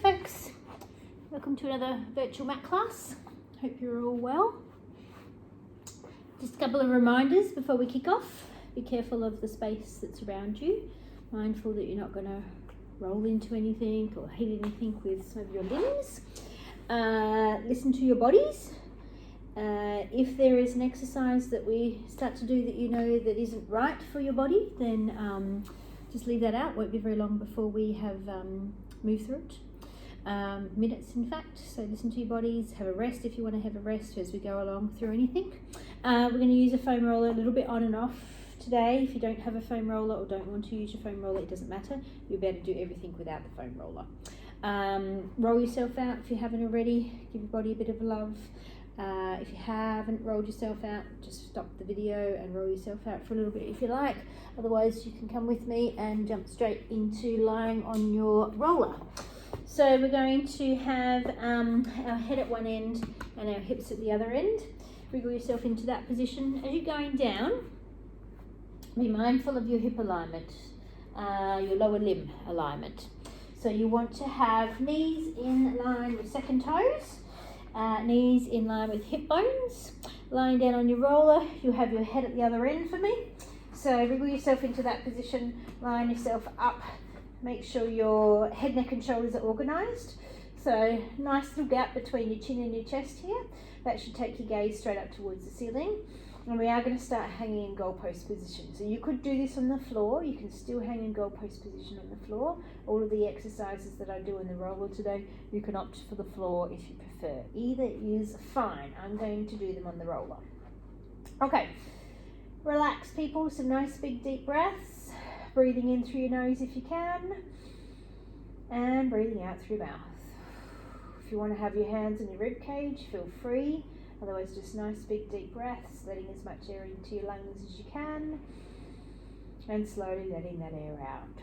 Hi folks, welcome to another virtual mat class. Hope you're all well. Just a couple of reminders before we kick off. Be careful of the space that's around you. Mindful that you're not going to roll into anything or hit anything with some of your limbs. Listen to your bodies. If there is an exercise that we start to do that you know that isn't right for your body, then just leave that out. Won't be very long before we have moved through it. Minutes in fact, so listen to your bodies, have a rest if you want to have a rest as we go along through anything. We're going to use a foam roller a little bit on and off today. If you don't have a foam roller or don't want to use your foam roller, it doesn't matter. You'll be able to do everything without the foam roller. Roll yourself out if you haven't already. Give your body a bit of love. If you haven't rolled yourself out, just stop the video and roll yourself out for a little bit if you like. Otherwise you can come with me and jump straight into lying on your roller. So we're going to have our head at one end and our hips at the other end. Wriggle yourself into that position. As you're going down, be mindful of your hip alignment, your lower limb alignment. So you want to have knees in line with second toes. Knees in line with hip bones. Lying down on your roller, you have your head at the other end for me. So wriggle yourself into that position, line yourself up. Make sure your head, neck and shoulders are organised. So nice little gap between your chin and your chest here. That should take your gaze straight up towards the ceiling. And we are going to start hanging in goalpost position. So you could do this on the floor. You can still hang in goalpost position on the floor. All of the exercises that I do in the roller today, you can opt for the floor if you prefer. Either is fine. I'm going to do them on the roller. Okay, relax people, some nice big deep breaths. Breathing in through your nose if you can. And breathing out through your mouth. If you want to have your hands on your rib cage, feel free. Otherwise, just nice big deep breaths, letting as much air into your lungs as you can, and slowly letting that air out.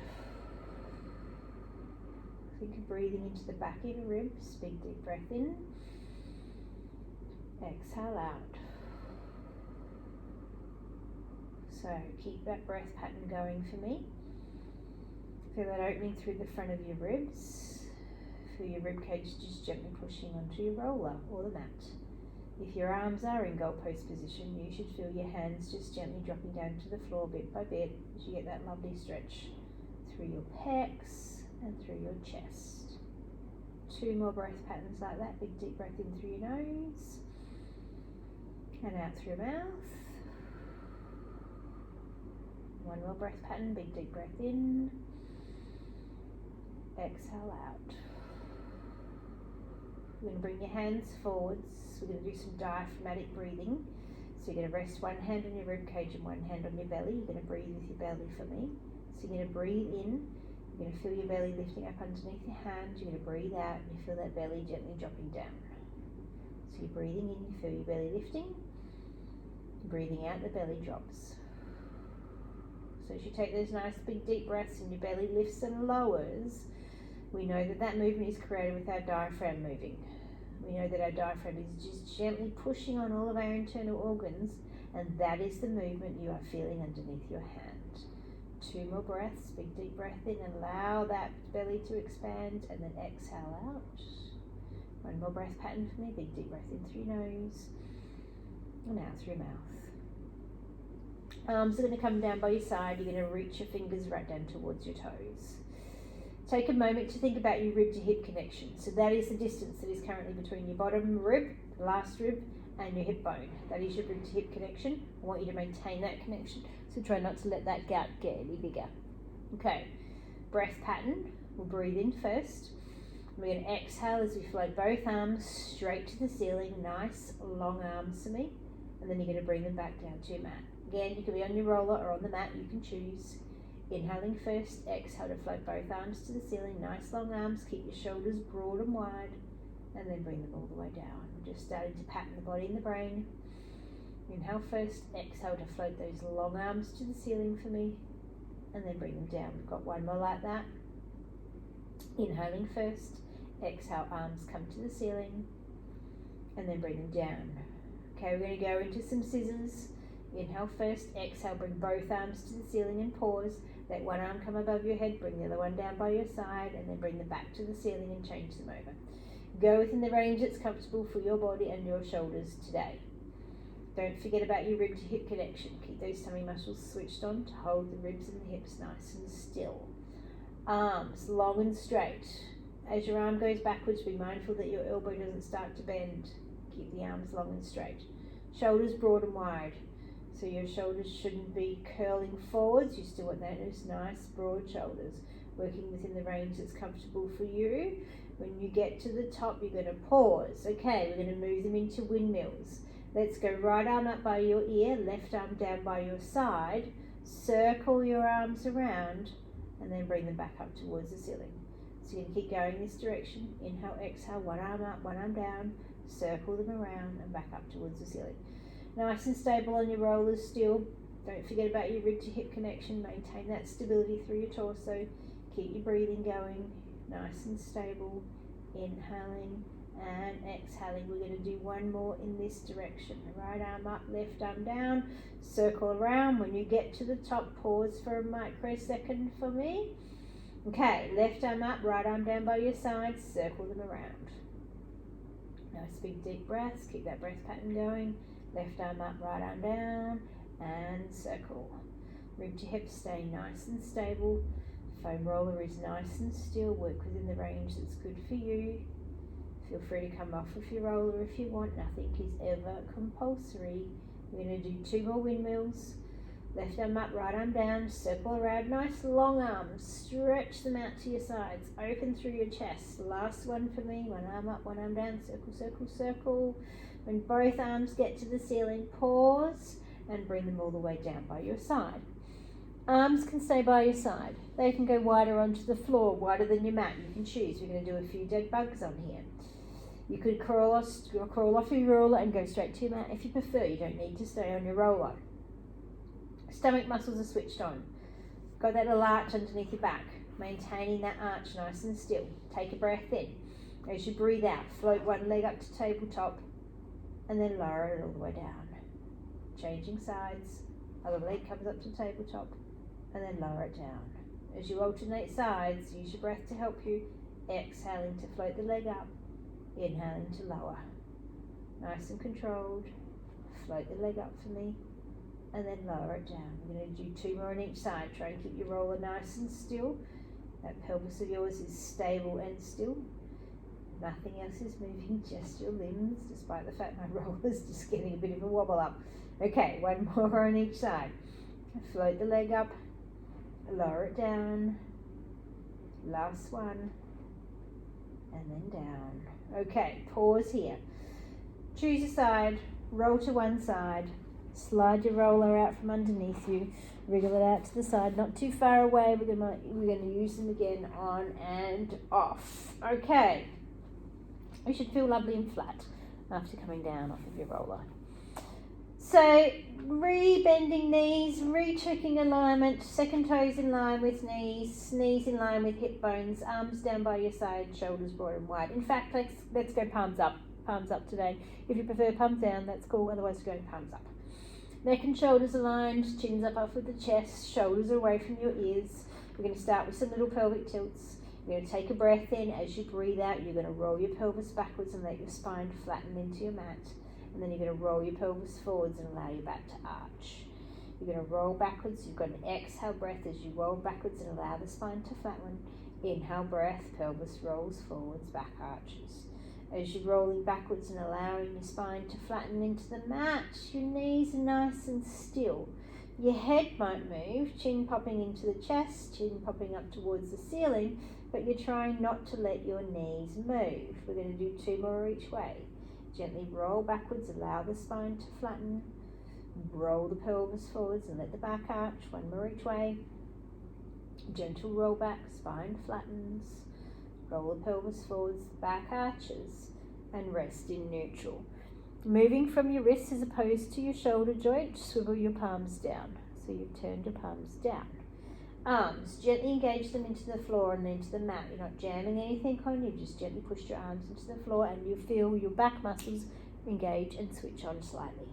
Think of breathing into the back of your ribs, big deep breath in, exhale out. So keep that breath pattern going for me. Feel that opening through the front of your ribs. Feel your rib cage just gently pushing onto your roller or the mat. If your arms are in goalpost position, you should feel your hands just gently dropping down to the floor bit by bit as you get that lovely stretch through your pecs and through your chest. 2 more breath patterns like that. Big deep breath in through your nose and out through your mouth. 1 more breath pattern. Big deep breath in, exhale out. You're going to bring your hands forwards. We're going to do some diaphragmatic breathing. So you're going to rest one hand on your rib cage and one hand on your belly. You're going to breathe with your belly for me. So you're going to breathe in. You're going to feel your belly lifting up underneath your hand. You're going to breathe out and you feel that belly gently dropping down. So you're breathing in, you feel your belly lifting. Breathing out, the belly drops. So as you take those nice big deep breaths and your belly lifts and lowers, we know that that movement is created with our diaphragm moving. We know that our diaphragm is just gently pushing on all of our internal organs, and that is the movement you are feeling underneath your hand. 2 more breaths, big deep breath in, allow that belly to expand, and then exhale out. 1 more breath pattern for me, big deep breath in through your nose, and out through your mouth. Arms are going to come down by your side. You're going to reach your fingers right down towards your toes. Take a moment to think about your rib to hip connection. So that is the distance that is currently between your bottom rib, the last rib, and your hip bone. That is your rib to hip connection. I want you to maintain that connection. So try not to let that gap get any bigger. Okay, breath pattern. We'll breathe in first. We're going to exhale as we float both arms straight to the ceiling. Nice long arms for me. And then you're going to bring them back down to your mat. Again, you can be on your roller or on the mat. You can choose. Inhaling first, exhale to float both arms to the ceiling. Nice long arms, keep your shoulders broad and wide, and then bring them all the way down. We're just starting to pattern the body and the brain. Inhale first, exhale to float those long arms to the ceiling for me, and then bring them down. We've got 1 more like that. Inhaling first, exhale, arms come to the ceiling, and then bring them down. Okay, we're going to go into some scissors. Inhale first, exhale, bring both arms to the ceiling and pause. Let one arm come above your head, bring the other one down by your side, and then bring them back to the ceiling and change them over. Go within the range that's comfortable for your body and your shoulders today. Don't forget about your rib to hip connection. Keep those tummy muscles switched on to hold the ribs and the hips nice and still. Arms long and straight. As your arm goes backwards, be mindful that your elbow doesn't start to bend. Keep the arms long and straight. Shoulders broad and wide. So your shoulders shouldn't be curling forwards. You still want those nice broad shoulders. Working within the range that's comfortable for you. When you get to the top, you're going to pause. Okay, we're going to move them into windmills. Let's go right arm up by your ear, left arm down by your side. Circle your arms around and then bring them back up towards the ceiling. So you're going to keep going this direction. Inhale, exhale, one arm up, one arm down. Circle them around and back up towards the ceiling. Nice and stable on your rollers still. Don't forget about your rib to hip connection. Maintain that stability through your torso. Keep your breathing going. Nice and stable. Inhaling and exhaling. We're going to do one more in this direction. Right arm up, left arm down. Circle around. When you get to the top, pause for a microsecond for me. Okay, left arm up, right arm down by your side. Circle them around. Nice big deep breaths. Keep that breath pattern going. Left arm up, right arm down, and circle. Rib to hip, stay nice and stable. Foam roller is nice and still. Work within the range that's good for you. Feel free to come off with your roller if you want. Nothing is ever compulsory. We're going to do 2 more windmills. Left arm up, right arm down. Circle around. Nice long arms. Stretch them out to your sides. Open through your chest. Last one for me. One arm up, one arm down. Circle, circle, circle. When both arms get to the ceiling, pause and bring them all the way down by your side. Arms can stay by your side. They can go wider onto the floor, wider than your mat. You can choose. We're going to do a few dead bugs on here. You could crawl off your roller and go straight to your mat if you prefer. You don't need to stay on your roller. Stomach muscles are switched on. Got that little arch underneath your back. Maintaining that arch nice and still. Take a breath in. As you breathe out, float one leg up to tabletop and then lower it all the way down. Changing sides. Other leg comes up to tabletop and then lower it down. As you alternate sides, use your breath to help you. Exhaling to float the leg up. Inhaling to lower. Nice and controlled. Float the leg up for me. And then lower it down. We're going to do 2 more on each side. Try and keep your roller nice and still. That pelvis of yours is stable and still. Nothing else is moving, just your limbs, despite the fact my roller's just getting a bit of a wobble up. Okay, 1 more on each side. Float the leg up. Lower it down. Last one. And then down. Okay, pause here. Choose a side. Roll to one side. Slide your roller out from underneath you. Wriggle it out to the side, not too far away. We're going to use them again on and off. Okay. You should feel lovely and flat after coming down off of your roller. So, re-bending knees, re-checking alignment, second toes in line with knees, knees in line with hip bones, arms down by your side, shoulders broad and wide. In fact, let's go palms up today. If you prefer palms down, that's cool, otherwise we're going palms up. Neck and shoulders aligned, chins up off with the chest, shoulders away from your ears. We're going to start with some little pelvic tilts. You're going to take a breath in. As you breathe out, you're going to roll your pelvis backwards and let your spine flatten into your mat. And then you're going to roll your pelvis forwards and allow your back to arch. You're going to roll backwards. You've got an exhale breath as you roll backwards and allow the spine to flatten. Inhale breath, pelvis rolls forwards, back arches. As you're rolling backwards and allowing your spine to flatten into the mat, your knees are nice and still. Your head might move, chin popping into the chest, chin popping up towards the ceiling, but you're trying not to let your knees move. We're going to do 2 more each way. Gently roll backwards, allow the spine to flatten. Roll the pelvis forwards and let the back arch. 1 more each way. Gentle roll back, spine flattens. Roll the pelvis forwards, the back arches, and rest in neutral. Moving from your wrists as opposed to your shoulder joint, swivel your palms down. So you've turned your palms down. Arms, gently engage them into the floor and into the mat. You're not jamming anything on, you just gently push your arms into the floor and you feel your back muscles engage and switch on slightly.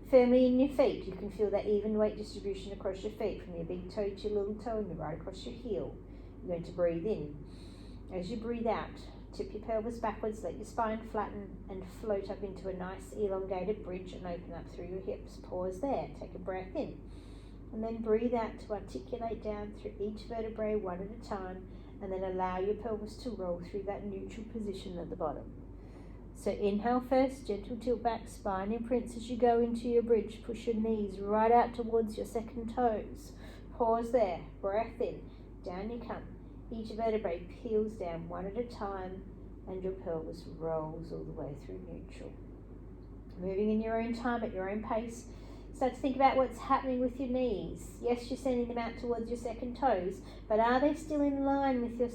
Firmly in your feet. You can feel that even weight distribution across your feet from your big toe to your little toe and right across your heel. You're going to breathe in. As you breathe out, tip your pelvis backwards, let your spine flatten and float up into a nice elongated bridge and open up through your hips. Pause there. Take a breath in. And then breathe out to articulate down through each vertebrae one at a time, and then allow your pelvis to roll through that neutral position at the bottom. So inhale first, gentle tilt back, spine imprints as you go into your bridge. Push your knees right out towards your second toes. Pause there, breath in, down you come. Each vertebrae peels down one at a time, and your pelvis rolls all the way through neutral. Moving in your own time, at your own pace. Start to think about what's happening with your knees. Yes, you're sending them out towards your second toes, but are they still in line with your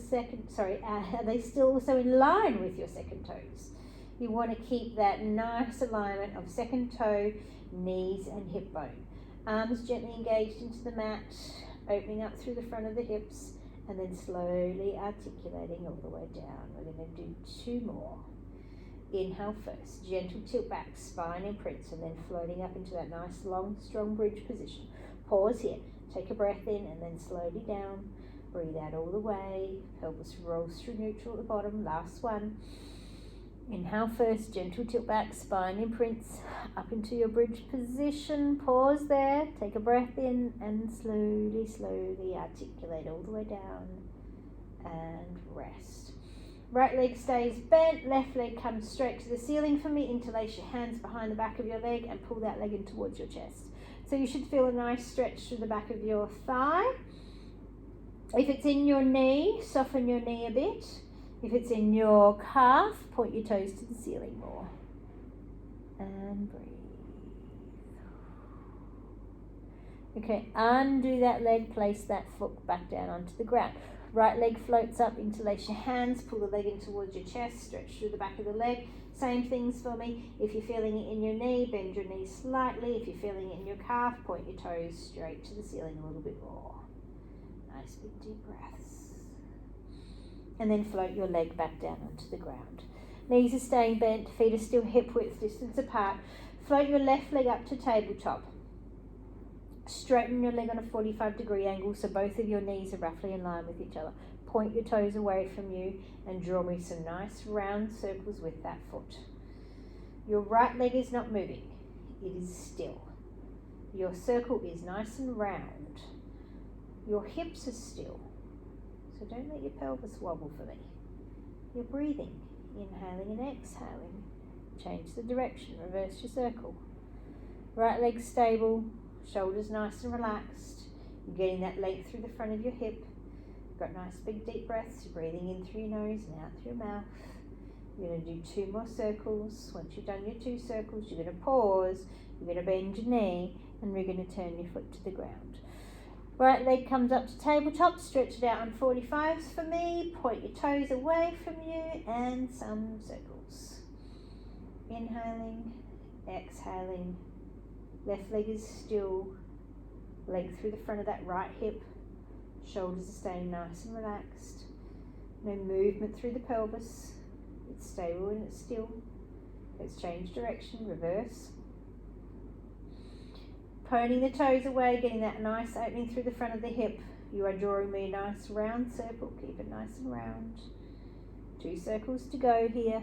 are they still also in line with your second toes? You want to keep that nice alignment of second toe, knees and hip bone. Arms gently engaged into the mat, opening up through the front of the hips, and then slowly articulating all the way down. We're going to do 2 more. Inhale first, gentle tilt back, spine imprints, and then floating up into that nice long strong bridge position. Pause here, take a breath in and then slowly down. Breathe out all the way, pelvis rolls through neutral at the bottom. Last one. Inhale first, gentle tilt back, spine imprints up into your bridge position. Pause there, take a breath in and slowly articulate all the way down and rest. Right leg stays bent, left leg comes straight to the ceiling for me. Interlace your hands behind the back of your leg and pull that leg in towards your chest. So you should feel a nice stretch through the back of your thigh. If it's in your knee, soften your knee a bit. If it's in your calf, point your toes to the ceiling more. And breathe. Okay, undo that leg, place that foot back down onto the ground. Right leg floats up, interlace your hands, pull the leg in towards your chest, stretch through the back of the leg. Same things for me. If you're feeling it in your knee, bend your knee slightly. If you're feeling it in your calf, point your toes straight to the ceiling a little bit more. Nice big deep breaths. And then float your leg back down onto the ground. Knees are staying bent, feet are still hip width distance apart. Float your left leg up to tabletop. Straighten your leg on a 45-degree angle so both of your knees are roughly in line with each other. Point your toes away from you and draw me some nice round circles with that foot. Your right leg is not moving, it is still. Your circle is nice and round. Your hips are still, so don't let your pelvis wobble for me. You're breathing, inhaling and exhaling. Change the direction, reverse your circle. Right leg stable, shoulders nice and relaxed. You're getting that length through the front of your hip. You've got nice big deep breaths. You're breathing in through your nose and out through your mouth. You're going to do 2 more circles. Once you've done your 2 circles, you're going to pause. You're going to bend your knee and we're going to turn your foot to the ground. Right leg comes up to tabletop. Stretch it out on 45s for me. Point your toes away from you and some circles. Inhaling, exhaling. Left leg is still, leg through the front of that right hip. Shoulders are staying nice and relaxed. No movement through the pelvis. It's stable and it's still. Let's change direction, reverse. Poning the toes away, getting that nice opening through the front of the hip. You are drawing me a nice round circle. Keep it nice and round. 2 circles to go here.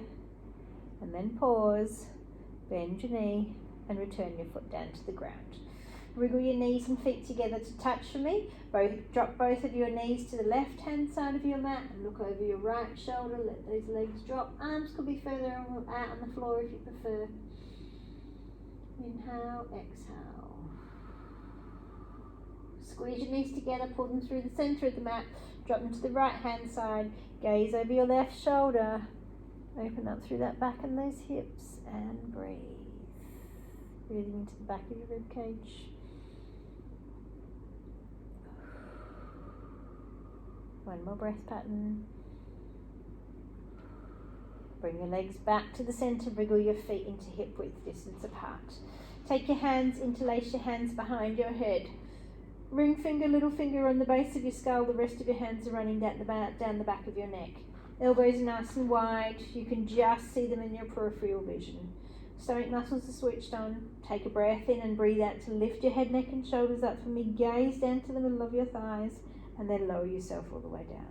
And then pause. Bend your knee. And return your foot down to the ground. Wriggle your knees and feet together to touch for me. Drop both of your knees to the left hand side of your mat and look over your right shoulder. Let those legs drop. Arms could be further out on the floor if you prefer. Inhale, exhale. Squeeze your knees together, pull them through the centre of the mat. Drop them to the right hand side. Gaze over your left shoulder. Open up through that back and those hips and breathe. Breathing into the back of your rib cage. One more breath pattern. Bring your legs back to the centre. Wriggle your feet into hip width distance apart. Take your hands, interlace your hands behind your head. Ring finger, little finger on the base of your skull. The rest of your hands are running down the back of your neck. Elbows are nice and wide. You can just see them in your peripheral vision. Stomach muscles are switched on. Take a breath in and breathe out to lift your head, neck and shoulders up for me. Gaze down to the middle of your thighs and then lower yourself all the way down.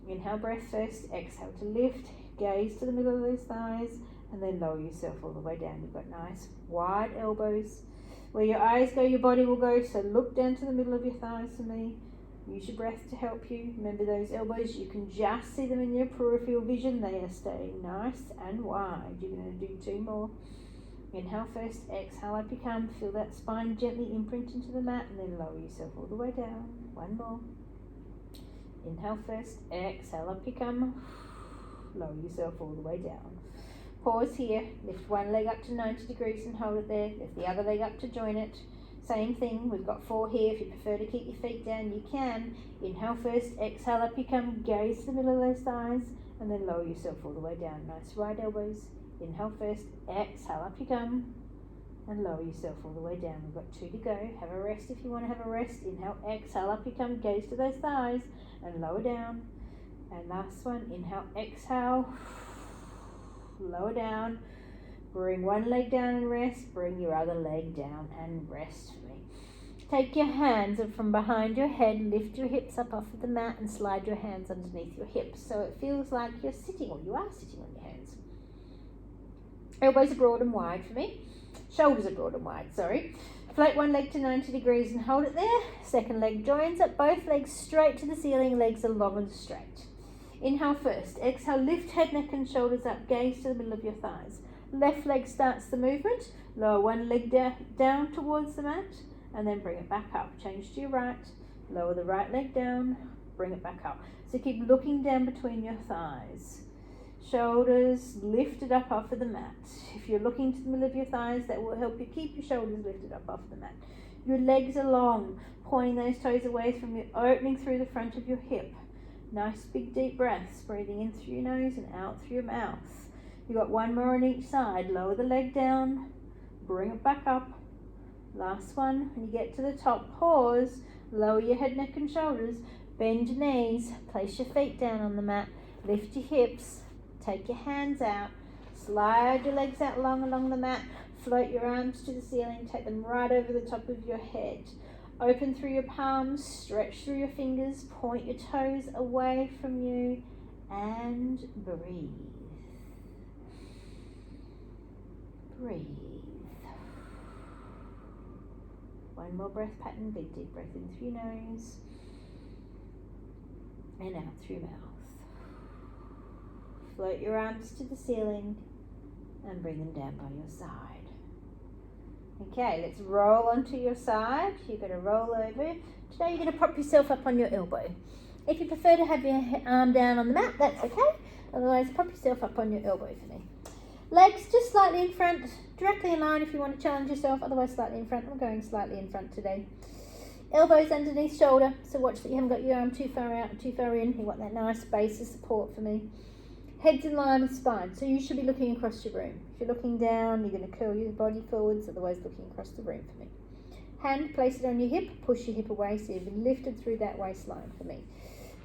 Inhale, breath first. Exhale to lift. Gaze to the middle of those thighs and then lower yourself all the way down. You've got nice wide elbows. Where your eyes go, your body will go. So look down to the middle of your thighs for me. Use your breath to help you. Remember those elbows, you can just see them in your peripheral vision. They are staying nice and wide. You're going to do 2 more. Inhale first, exhale up you come. Feel that spine gently imprint into the mat and then lower yourself all the way down. 1 more. Inhale first, exhale up you come. Lower yourself all the way down. Pause here. Lift one leg up to 90 degrees and hold it there. Lift the other leg up to join it. Same thing, we've got 4 here. If you prefer to keep your feet down, you can. Inhale first, exhale up you come. Gaze to the middle of those thighs and then lower yourself all the way down. Nice wide elbows. Inhale first, exhale up you come and lower yourself all the way down. We've got 2 to go. Have a rest if you want to have a rest. Inhale, exhale up you come. Gaze to those thighs and lower down. And last one, inhale, exhale, lower down. Bring one leg down and rest. Bring your other leg down and rest for me. Take your hands and from behind your head, lift your hips up off of the mat and slide your hands underneath your hips so it feels like you're sitting, or you are sitting on your hands. Elbows are broad and wide for me. Shoulders are broad and wide, sorry. Float one leg to 90 degrees and hold it there. Second leg joins up, both legs straight to the ceiling, legs are long and straight. Inhale first. Exhale, lift head, neck and shoulders up, gaze to the middle of your thighs. Left leg starts the movement. Lower one leg down towards the mat and then bring it back up. Change to your right. Lower the right leg down. Bring it back up. So keep looking down between your thighs. Shoulders lifted up off of the mat. If you're looking to the middle of your thighs, that will help you keep your shoulders lifted up off the mat. Your legs are long, pointing those toes away from you, opening through the front of your hip. Nice big deep breaths, breathing in through your nose and out through your mouth. You've got 1 more on each side. Lower the leg down, bring it back up. Last one. When you get to the top, pause, lower your head, neck and shoulders, bend your knees, place your feet down on the mat, lift your hips, take your hands out, slide your legs out long along the mat, float your arms to the ceiling, take them right over the top of your head. Open through your palms, stretch through your fingers, point your toes away from you and breathe. Breathe. 1 more breath pattern. Big deep breath in through your nose and out through your mouth. Float your arms to the ceiling and bring them down by your side. Okay, let's roll onto your side. You're going to roll over. Today you're going to prop yourself up on your elbow. If you prefer to have your arm down on the mat, that's okay. Otherwise, prop yourself up on your elbow for me. Legs just slightly in front, directly in line if you want to challenge yourself, otherwise slightly in front. I'm going slightly in front today. Elbows underneath shoulder, so watch that you haven't got your arm too far out and too far in. You want that nice base of support for me. Head's in line with spine, so you should be looking across your room. If you're looking down, you're going to curl your body forwards, otherwise looking across the room for me. Hand, place it on your hip, push your hip away so you've been lifted through that waistline for me.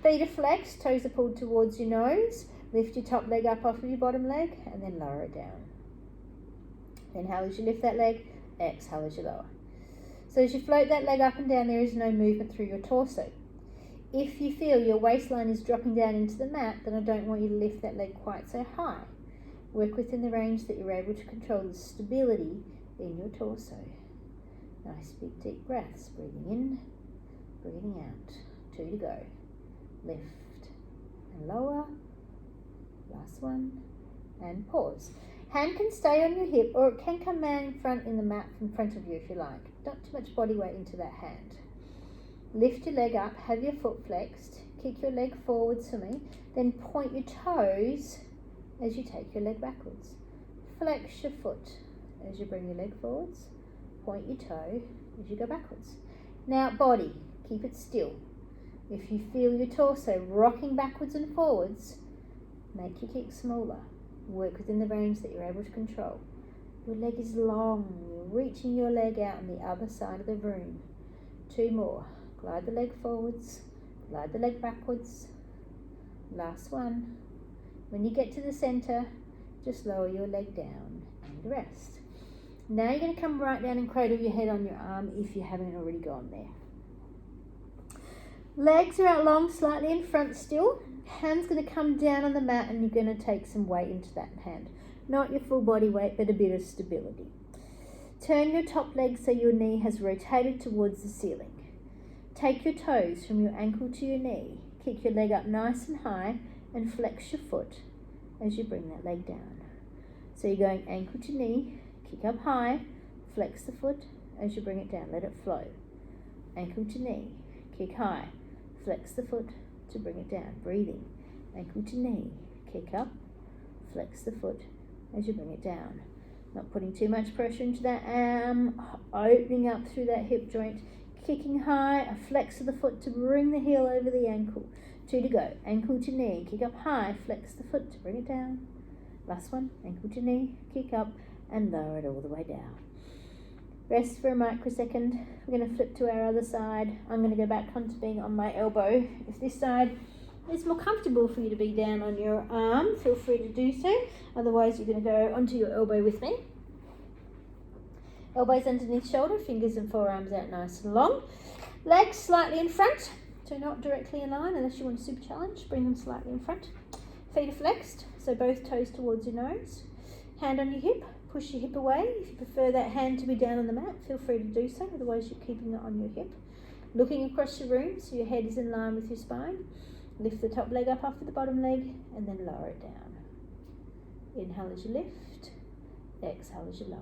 Feet are flexed, toes are pulled towards your nose. Lift your top leg up off of your bottom leg and then lower it down. Inhale as you lift that leg, exhale as you lower. So as you float that leg up and down, there is no movement through your torso. If you feel your waistline is dropping down into the mat, then I don't want you to lift that leg quite so high. Work within the range that you're able to control the stability in your torso. Nice big deep breaths, breathing in, breathing out. 2 to go. Lift and lower. Last one, and pause. Hand can stay on your hip or it can come down in front in the mat in front of you if you like. Not too much body weight into that hand. Lift your leg up, have your foot flexed, kick your leg forwards for me, then point your toes as you take your leg backwards. Flex your foot as you bring your leg forwards, point your toe as you go backwards. Now body, keep it still. If you feel your torso rocking backwards and forwards, make your kick smaller. Work within the range that you're able to control. Your leg is long. You're reaching your leg out on the other side of the room. 2 more. Glide the leg forwards. Glide the leg backwards. Last one. When you get to the center, just lower your leg down and the rest. Now you're going to come right down and cradle your head on your arm if you haven't already gone there. Legs are out long, slightly in front still. Hand's going to come down on the mat and you're going to take some weight into that hand. Not your full body weight, but a bit of stability. Turn your top leg so your knee has rotated towards the ceiling. Take your toes from your ankle to your knee. Kick your leg up nice and high and flex your foot as you bring that leg down. So you're going ankle to knee, kick up high, flex the foot as you bring it down. Let it flow. Ankle to knee, kick high, flex the foot to bring it down. Breathing. Ankle to knee, kick up, flex the foot as you bring it down. Not putting too much pressure into that arm, opening up through that hip joint, kicking high, a flex of the foot to bring the heel over the ankle. 2 to go. Ankle to knee, kick up high, flex the foot to bring it down. Last one, ankle to knee, kick up and lower it all the way down. Rest for a microsecond. We're going to flip to our other side. I'm going to go back onto being on my elbow. If this side is more comfortable for you to be down on your arm, feel free to do so. Otherwise, you're going to go onto your elbow with me. Elbows underneath shoulder, fingers and forearms out nice and long. Legs slightly in front, so not directly in line unless you want a super challenge. Bring them slightly in front. Feet are flexed, so both toes towards your nose. Hand on your hip, push your hip away. If you prefer that hand to be down on the mat, feel free to do so, otherwise you're keeping it on your hip. Looking across the room so your head is in line with your spine. Lift the top leg up off of the bottom leg and then lower it down. Inhale as you lift, exhale as you lower.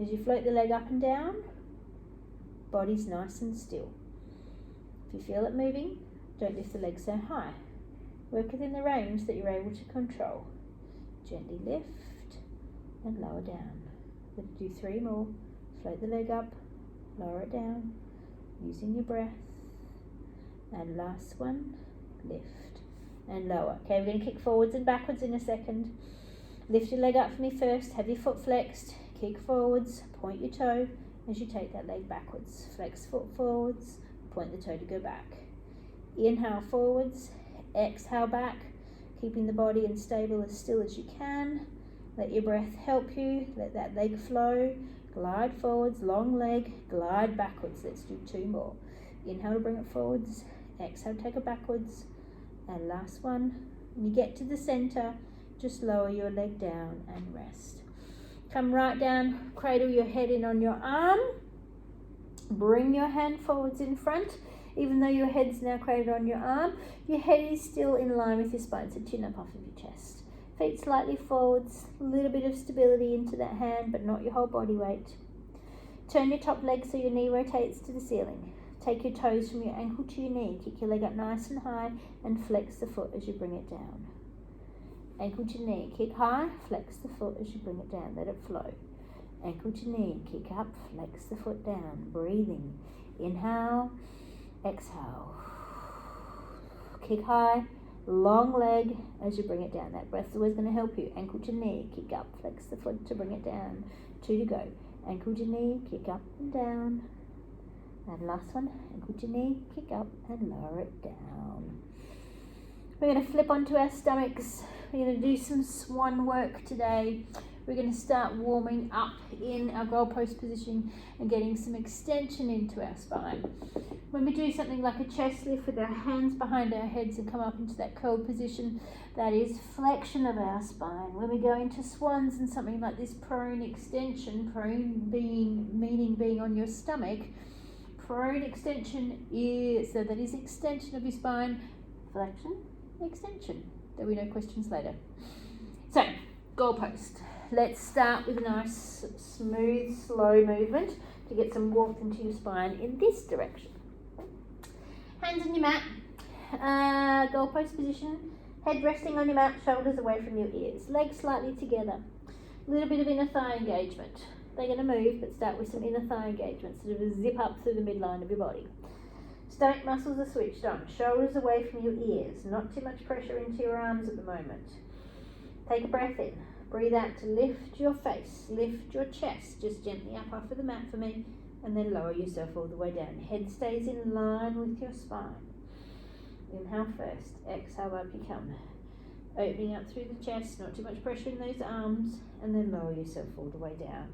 As you float the leg up and down, body's nice and still. If you feel it moving, don't lift the leg so high. Work within the range that you're able to control. Gently lift and lower down. Let's do 3 more. Float the leg up, lower it down, using your breath. And last one, lift and lower. Okay, we're going to kick forwards and backwards in a second. Lift your leg up for me first, have your foot flexed, kick forwards, point your toe as you take that leg backwards. Flex foot forwards, point the toe to go back. Inhale forwards, exhale back, keeping the body as stable as still as you can. Let your breath help you, let that leg flow. Glide forwards, long leg, glide backwards. Let's do 2 more. Inhale to bring it forwards, exhale take it backwards. And last one, when you get to the center, just lower your leg down and rest. Come right down, cradle your head in on your arm. Bring your hand forwards in front. Even though your head's now cradled on your arm, your head is still in line with your spine, so chin up off of your chest. Feet slightly forwards, a little bit of stability into that hand, but not your whole body weight. Turn your top leg so your knee rotates to the ceiling. Take your toes from your ankle to your knee. Kick your leg up nice and high and flex the foot as you bring it down. Ankle to knee, kick high, flex the foot as you bring it down. Let it flow. Ankle to knee, kick up, flex the foot down. Breathing. Inhale, exhale. Kick high, long leg as you bring it down. That breath's always going to help you. Ankle to knee, kick up, flex the foot to bring it down. 2 to go. Ankle to knee, kick up and down. And last one, ankle to knee, kick up and lower it down. We're going to flip onto our stomachs. We're going to do some swan work today. We're going to start warming up in our goalpost position and getting some extension into our spine. When we do something like a chest lift with our hands behind our heads and come up into that curled position, that is flexion of our spine. When we go into swans and something like this prone extension, prone meaning being on your stomach, prone extension is, so that is extension of your spine, flexion, extension. There'll be no questions later. So, goalpost. Let's start with a nice, smooth, slow movement to get some warmth into your spine in this direction. Hands on your mat, goalpost position, head resting on your mat, shoulders away from your ears, legs slightly together. A little bit of inner thigh engagement. They're going to move, but start with some inner thigh engagement, sort of a zip up through the midline of your body. Stomach muscles are switched on, shoulders away from your ears, not too much pressure into your arms at the moment. Take a breath in, breathe out to lift your face, lift your chest, just gently up off of the mat for me, and then lower yourself all the way down. Head stays in line with your spine. Inhale first, exhale up you come. Opening up through the chest, not too much pressure in those arms, and then lower yourself all the way down.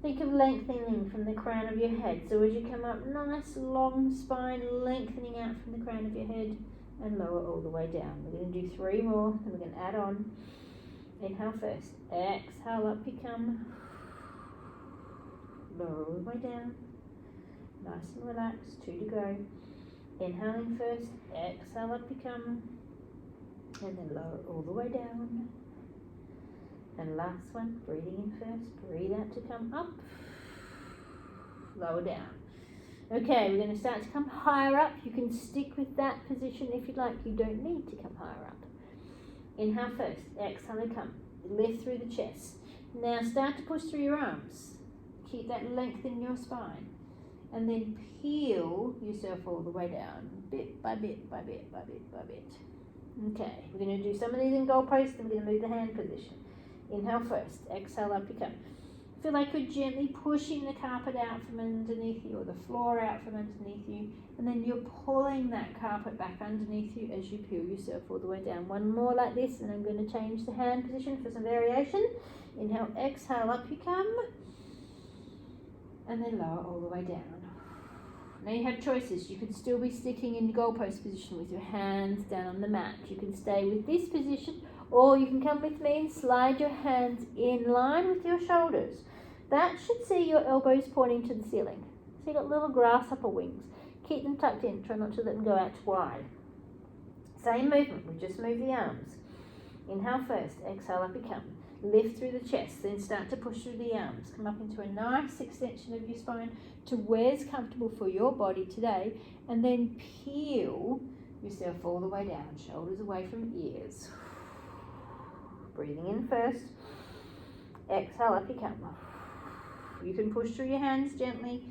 Think of lengthening from the crown of your head. So as you come up, nice long spine, lengthening out from the crown of your head, and lower all the way down. We're going to do 3 more, and we're going to add on. Inhale first. Exhale, up you come. Lower all the way down. Nice and relaxed. 2 to go. Inhaling first. Exhale, up you come. And then lower all the way down. And last one, breathing in first. Breathe out to come up. Lower down. Okay, we're going to start to come higher up. You can stick with that position if you'd like. You don't need to come higher up. Inhale first. Exhale and come. Lift through the chest. Now start to push through your arms. Keep that length in your spine. And then peel yourself all the way down. Bit by bit by bit by bit by bit. Okay, we're going to do some of these in goalposts, then we're going to move the hand position. Inhale first. Exhale, up you come. Feel like you're gently pushing the carpet out from underneath you or the floor out from underneath you, and then you're pulling that carpet back underneath you as you peel yourself all the way down. One more like this, and I'm going to change the hand position for some variation. Inhale, exhale, up you come, and then lower all the way down. Now you have choices. You can still be sticking in goalpost position with your hands down on the mat. You can stay with this position, or you can come with me and slide your hands in line with your shoulders. That should see your elbows pointing to the ceiling. So you've got little grasshopper wings. Keep them tucked in. Try not to let them go out too wide. Same movement. We just move the arms. Inhale first. Exhale, up you come. Lift through the chest. Then start to push through the arms. Come up into a nice extension of your spine to where's comfortable for your body today. And then peel yourself all the way down. Shoulders away from ears. Breathing in first. Exhale, up you come. You can push through your hands gently.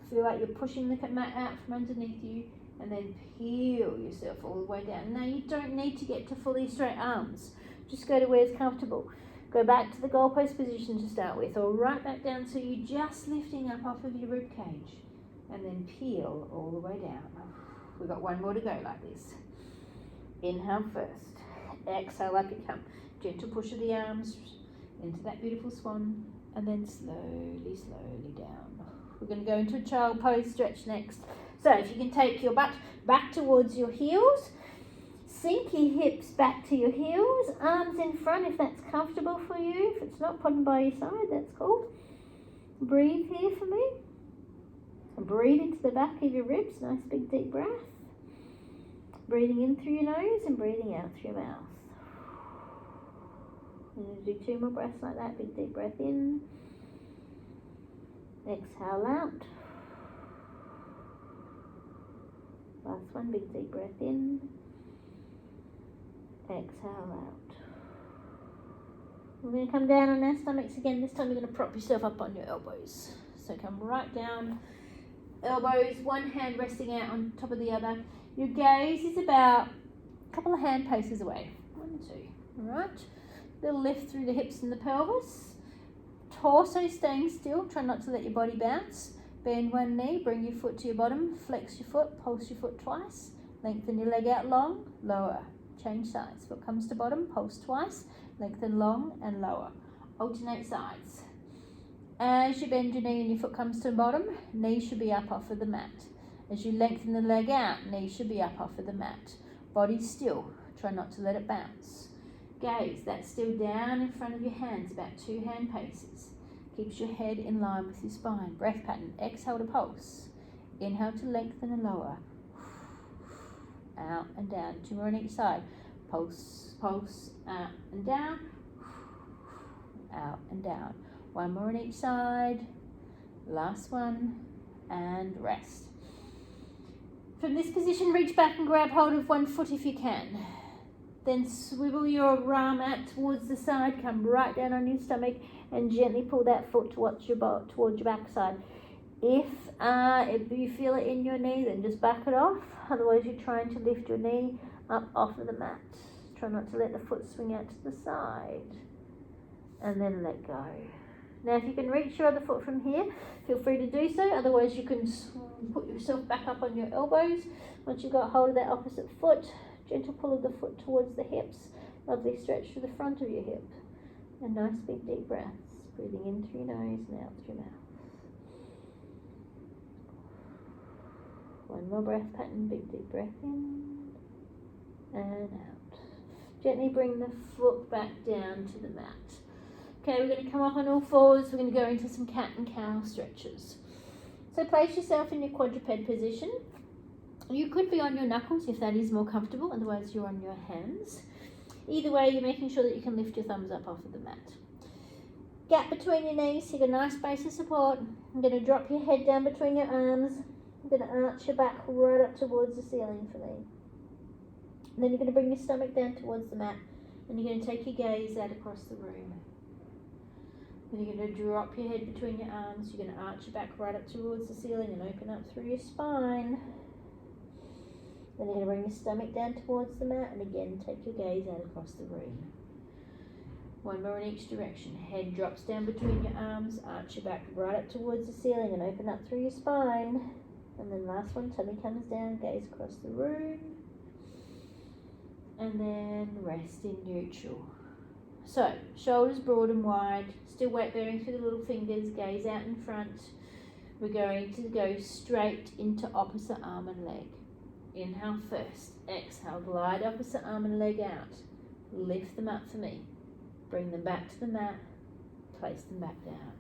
Feel like you're pushing the mat out from underneath you. And then peel yourself all the way down. Now you don't need to get to fully straight arms. Just go to where it's comfortable. Go back to the goalpost position to start with, or right back down so you're just lifting up off of your rib cage. And then peel all the way down. We've got 1 more to go like this. Inhale first. Exhale, up you come. Gentle push of the arms into that beautiful swan, and then slowly, slowly down. We're going to go into a child pose stretch next. So if you can take your butt back towards your heels, sink your hips back to your heels, arms in front if that's comfortable for you. If it's not, put them by your side, that's cool. Breathe here for me. Breathe into the back of your ribs, nice big deep breath. Breathing in through your nose and breathing out through your mouth. I'm going to do 2 more breaths like that. Big deep breath in. Exhale out. Last one, big deep breath in. Exhale out. We're going to come down on our stomachs again. This time you're going to prop yourself up on your elbows. So come right down. Elbows, one hand resting out on top of the other. Your gaze is about a couple of hand paces away. 1, 2. All right. Little lift through the hips and the pelvis. Torso staying still. Try not to let your body bounce. Bend one knee. Bring your foot to your bottom. Flex your foot. Pulse your foot twice. Lengthen your leg out long. Lower. Change sides. Foot comes to bottom. Pulse twice. Lengthen long and lower. Alternate sides. As you bend your knee and your foot comes to the bottom, knee should be up off of the mat. As you lengthen the leg out, knee should be up off of the mat. Body still. Try not to let it bounce. Gaze, that's still down in front of your hands, about 2 hand paces. Keeps your head in line with your spine. Breath pattern, exhale to pulse. Inhale to lengthen and lower. Out and down, 2 more on each side. Pulse, pulse, out and down. Out and down. 1 more on each side. Last one, and rest. From this position, reach back and grab hold of 1 foot if you can. Then swivel your arm out towards the side, come right down on your stomach and gently pull that foot towards your backside. If you feel it in your knee, then just back it off. Otherwise, you're trying to lift your knee up off of the mat. Try not to let the foot swing out to the side. And then let go. Now, if you can reach your other foot from here, feel free to do so. Otherwise, you can put yourself back up on your elbows. Once you've got hold of that opposite foot, gentle pull of the foot towards the hips. Lovely stretch to the front of your hip. And nice big deep breaths. Breathing in through your nose and out through your mouth. One more breath pattern. Big deep breath in and out. Gently bring the foot back down to the mat. Okay, we're going to come up on all fours. We're going to go into some cat and cow stretches. So place yourself in your quadruped position. You could be on your knuckles if that is more comfortable, otherwise you're on your hands. Either way, you're making sure that you can lift your thumbs up off of the mat. Gap between your knees, so you get a nice base of support. I'm going to drop your head down between your arms. I'm going to arch your back right up towards the ceiling for me. And then you're going to bring your stomach down towards the mat, and you're going to take your gaze out across the room. Then you're going to drop your head between your arms. You're going to arch your back right up towards the ceiling and open up through your spine. Then you're going to bring your stomach down towards the mat, and again take your gaze out across the room. One more in each direction. Head drops down between your arms, arch your back right up towards the ceiling and open up through your spine. And then last one, tummy comes down, gaze across the room. And then rest in neutral. So, shoulders broad and wide, still weight bearing through the little fingers, gaze out in front. We're going to go straight into opposite arm and leg. Inhale first, exhale, glide opposite arm and leg out. Lift them up for me. Bring them back to the mat, place them back down.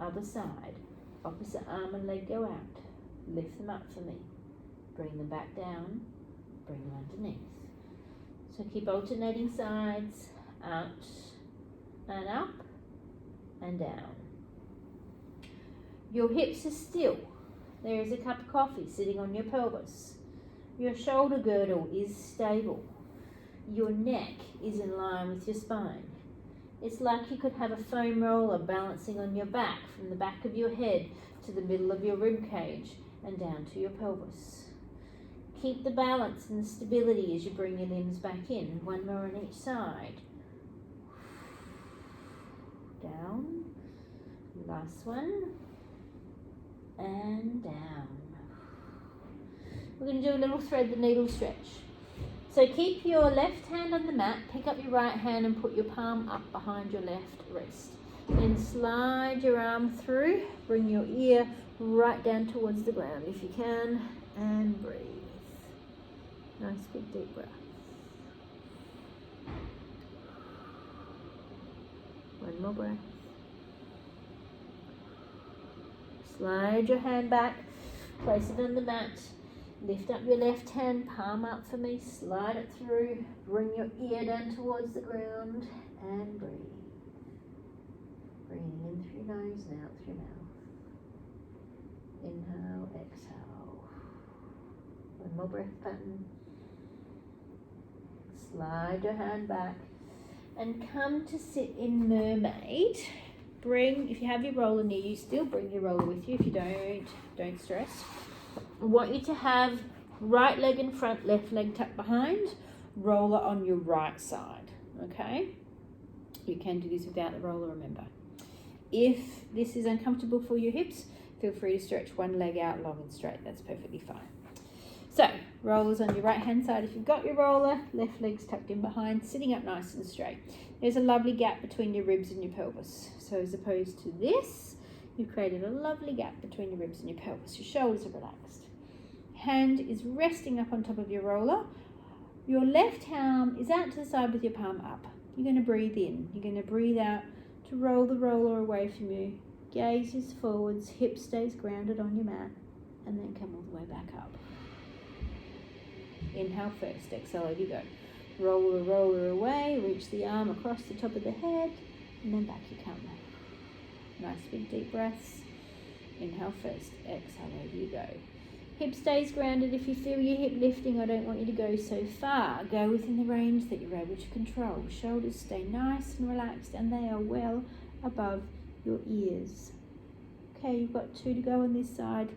Other side, opposite arm and leg go out. Lift them up for me. Bring them back down, bring them underneath. So keep alternating sides, out and up and down. Your hips are still. There is a cup of coffee sitting on your pelvis. Your shoulder girdle is stable. Your neck is in line with your spine. It's like you could have a foam roller balancing on your back from the back of your head to the middle of your rib cage and down to your pelvis. Keep the balance and the stability as you bring your limbs back in. One more on each side. Down. Last one. And down. We're going to do a little thread the needle stretch. So keep your left hand on the mat, pick up your right hand and put your palm up behind your left wrist. Then slide your arm through, bring your ear right down towards the ground if you can, and breathe. Nice big deep breath. One more breath. Slide your hand back, place it on the mat. Lift up your left hand, palm up for me, slide it through, bring your ear down towards the ground, and breathe. Breathing in through your nose and out through your mouth. Inhale, exhale. One more breath pattern. Slide your hand back and come to sit in Mermaid. Bring, if you have your roller near you, still bring your roller with you. If you don't stress. I want you to have right leg in front, left leg tucked behind, roller on your right side, okay? You can do this without the roller, remember. If this is uncomfortable for your hips, feel free to stretch one leg out long and straight. That's perfectly fine. So, rollers on your right hand side if you've got your roller, left leg's tucked in behind, sitting up nice and straight. There's a lovely gap between your ribs and your pelvis. So as opposed to this, you've created a lovely gap between your ribs and your pelvis. Your shoulders are relaxed. Hand is resting up on top of your roller. Your left arm is out to the side with your palm up. You're going to breathe in. You're going to breathe out to roll the roller away from you. Gaze is forwards, hip stays grounded on your mat, and then come all the way back up. Inhale first, exhale, over you go. Roll the roller away, reach the arm across the top of the head, and then back you come. Nice big deep breaths. Inhale first, exhale, over you go. Hip stays grounded. If you feel your hip lifting, I don't want you to go so far. Go within the range that you're able to control. Shoulders stay nice and relaxed, and they are well above your ears. Okay, you've got 2 to go on this side.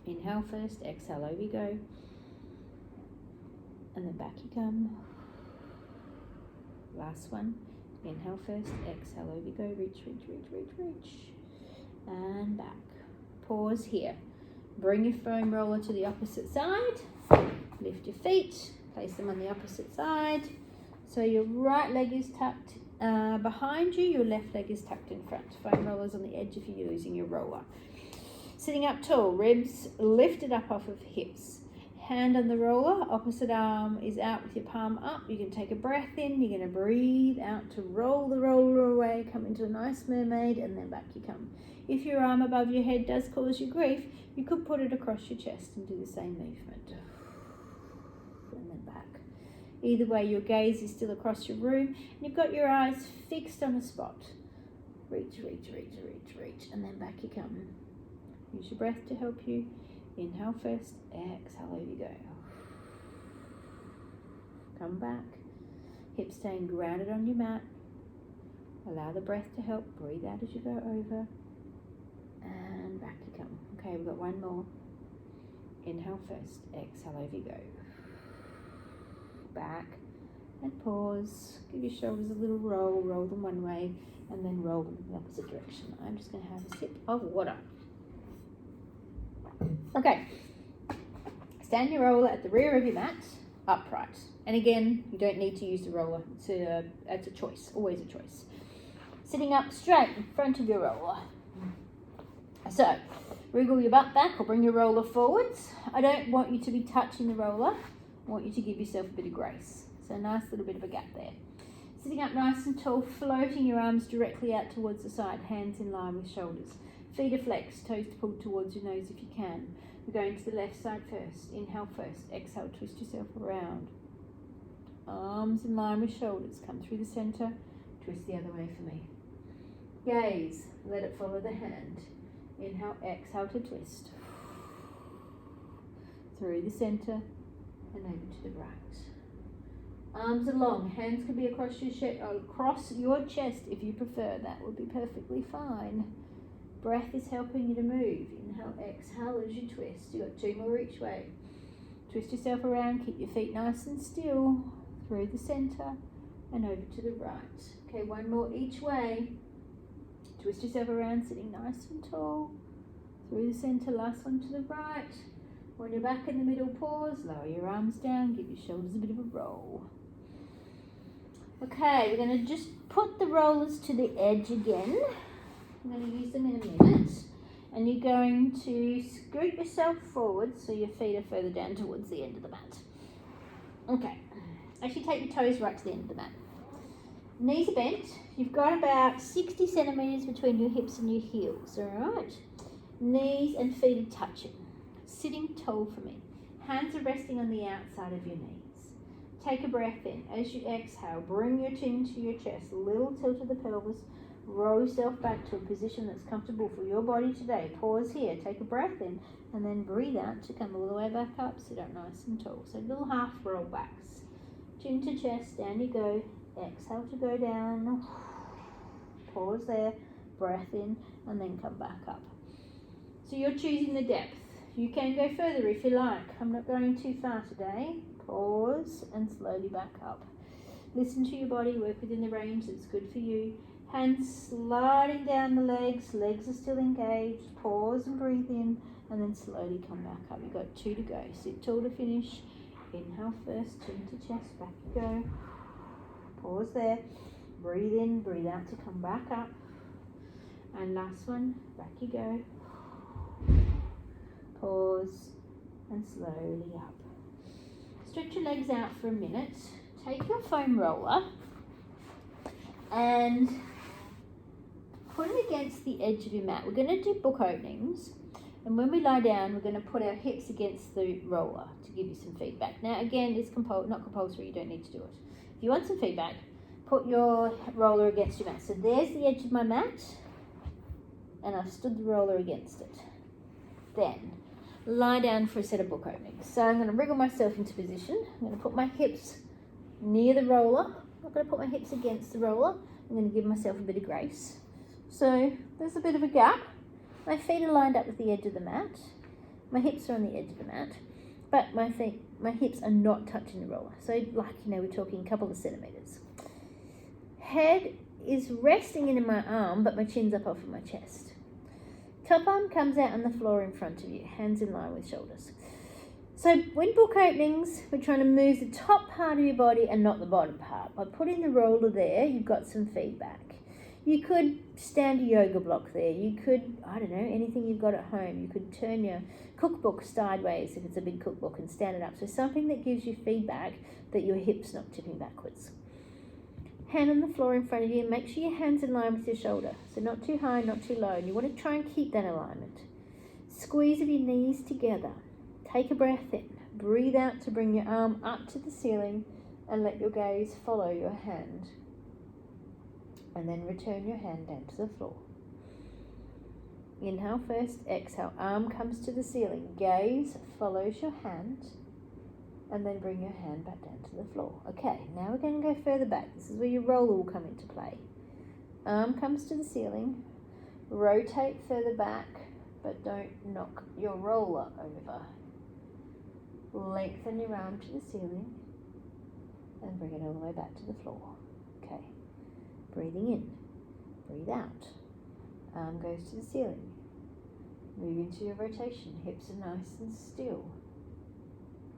Inhale first, exhale, over you go. And then back you come. Last one. Inhale first, exhale, over you go. Reach, reach, reach, reach, reach. And back. Pause here. Bring your foam roller to the opposite side. Lift your feet. Place them on the opposite side. So your right leg is tucked behind you, your left leg is tucked in front. Foam rollers on the edge if you're using your roller. Sitting up tall, ribs lifted up off of hips. Hand on the roller, opposite arm is out with your palm up. You can take a breath in, you're going to breathe out to roll the roller away, come into a nice mermaid, and then back you come. If your arm above your head does cause you grief, you could put it across your chest and do the same movement. And then back. Either way, your gaze is still across your room, and you've got your eyes fixed on a spot. Reach, reach, reach, reach, reach, and then back you come. Use your breath to help you. Inhale first, exhale, over you go. Come back. Hips staying grounded on your mat. Allow the breath to help. Breathe out as you go over. And back you come. Okay, we've got one more. Inhale first, exhale, over you go. Back and pause. Give your shoulders a little roll. Roll them one way and then roll them in the opposite direction. I'm just going to have a sip of water. Okay, stand your roller at the rear of your mat, upright. And again, you don't need to use the roller. It's a choice, always a choice. Sitting up straight in front of your roller. So, wriggle your butt back or bring your roller forwards. I don't want you to be touching the roller. I want you to give yourself a bit of grace. So, a nice little bit of a gap there. Sitting up nice and tall, floating your arms directly out towards the side, hands in line with shoulders. Feet are flexed, toes pulled towards your nose if you can. We're going to the left side first. Inhale first. Exhale, twist yourself around. Arms in line with shoulders. Come through the center. Twist the other way for me. Gaze. Let it follow the hand. Inhale, exhale to twist. Through the center and over to the right. Arms are long. Hands can be across your chest if you prefer. That would be perfectly fine. Breath is helping you to move. Inhale, exhale as you twist. You've got two more each way. Twist yourself around. Keep your feet nice and still. Through the center and over to the right. Okay, one more each way. Twist yourself around, sitting nice and tall. Through the center, last one to the right. When you're back in the middle, pause. Lower your arms down. Give your shoulders a bit of a roll. Okay, we're going to just put the rollers to the edge again. I'm going to use them in a minute. And you're going to scoot yourself forward so your feet are further down towards the end of the mat. Okay. Actually take your toes right to the end of the mat. Knees are bent. You've got about 60 centimetres between your hips and your heels, alright? Knees and feet are touching. Sitting tall for me. Hands are resting on the outside of your knees. Take a breath in. As you exhale, bring your chin to your chest. A little tilt of the pelvis. Roll yourself back to a position that's comfortable for your body today. Pause here, take a breath in, and then breathe out to come all the way back up. Sit up nice and tall. So little half roll backs. Chin to chest, down you go. Exhale to go down. Pause there, breath in, and then come back up. So you're choosing the depth. You can go further if you like. I'm not going too far today. Pause and slowly back up. Listen to your body, work within the range that's good for you. Hands sliding down the legs. Legs are still engaged. Pause and breathe in, and then slowly come back up. You've got two to go. Sit tall to finish. Inhale first, chin to chest, back you go. Pause there. Breathe in, breathe out to come back up. And last one, back you go. Pause and slowly up. Stretch your legs out for a minute. Take your foam roller and put it against the edge of your mat. We're going to do book openings, and when we lie down, we're going to put our hips against the roller to give you some feedback. Now, again, it's not compulsory. You don't need to do it. If you want some feedback, put your roller against your mat. So there's the edge of my mat, and I've stood the roller against it. Then, lie down for a set of book openings. So I'm going to wriggle myself into position. I'm going to put my hips near the roller. I'm not going to put my hips against the roller. I'm going to give myself a bit of grace. So there's a bit of a gap. My feet are lined up with the edge of the mat. My hips are on the edge of the mat, but my hips are not touching the roller. So we're talking a couple of centimetres. Head is resting in my arm, but my chin's up off of my chest. Top arm comes out on the floor in front of you, hands in line with shoulders. So when book openings, we're trying to move the top part of your body and not the bottom part. By putting the roller there, you've got some feedback. You could stand a yoga block there. You could, I don't know, anything you've got at home. You could turn your cookbook sideways if it's a big cookbook and stand it up. So something that gives you feedback that your hip's not tipping backwards. Hand on the floor in front of you and make sure your hand's in line with your shoulder. So not too high, not too low. And you want to try and keep that alignment. Squeeze of your knees together. Take a breath in. Breathe out to bring your arm up to the ceiling and let your gaze follow your hand. And then return your hand down to the floor. Inhale first, exhale, arm comes to the ceiling. Gaze follows your hand. And then bring your hand back down to the floor. Okay, now we're going to go further back. This is where your roller will come into play. Arm comes to the ceiling. Rotate further back, but don't knock your roller over. Lengthen your arm to the ceiling and bring it all the way back to the floor. Okay, breathing in, breathe out. Arm goes to the ceiling. Move into your rotation. Hips are nice and still.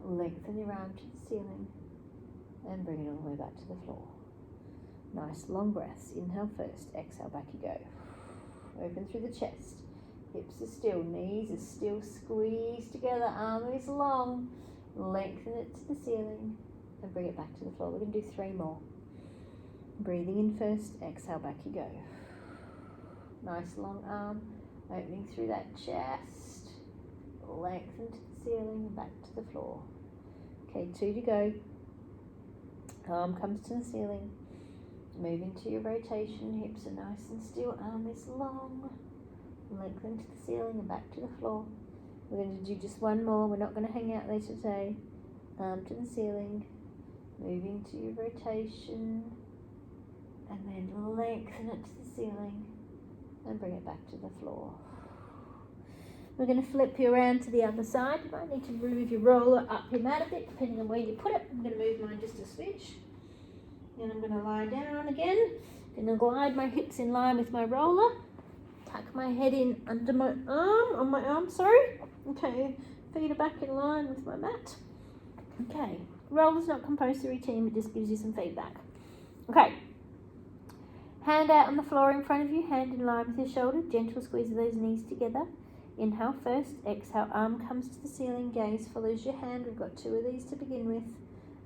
Lengthen your arm to the ceiling and bring it all the way back to the floor. Nice long breaths. Inhale first, exhale, back you go. Open through the chest. Hips are still, knees are still, squeeze together, arm is long. Lengthen it to the ceiling and bring it back to the floor. We're going to do 3 more. Breathing in first, exhale, back you go. Nice long arm, opening through that chest. Lengthen to the ceiling, back to the floor. Okay, 2 to go. Arm comes to the ceiling. Move into your rotation. Hips are nice and still. Arm is long. Lengthen to the ceiling and back to the floor. We're going to do just 1 more. We're not going to hang out there today. Arm to the ceiling. Move into your rotation. And then lengthen it to the ceiling. And bring it back to the floor. We're going to flip you around to the other side. You might need to move your roller up him out a bit, depending on where you put it. I'm going to move mine just a switch. And I'm going to lie down again. I'm going to glide my hips in line with my roller. Tuck my head in under my arm, on my arm, sorry. Okay, feet are back in line with my mat. Okay, roller's not compulsory team, it just gives you some feedback. Okay, hand out on the floor in front of you, hand in line with your shoulder, gentle squeeze of those knees together. Inhale first, exhale, arm comes to the ceiling, gaze follows your hand. We've got 2 of these to begin with,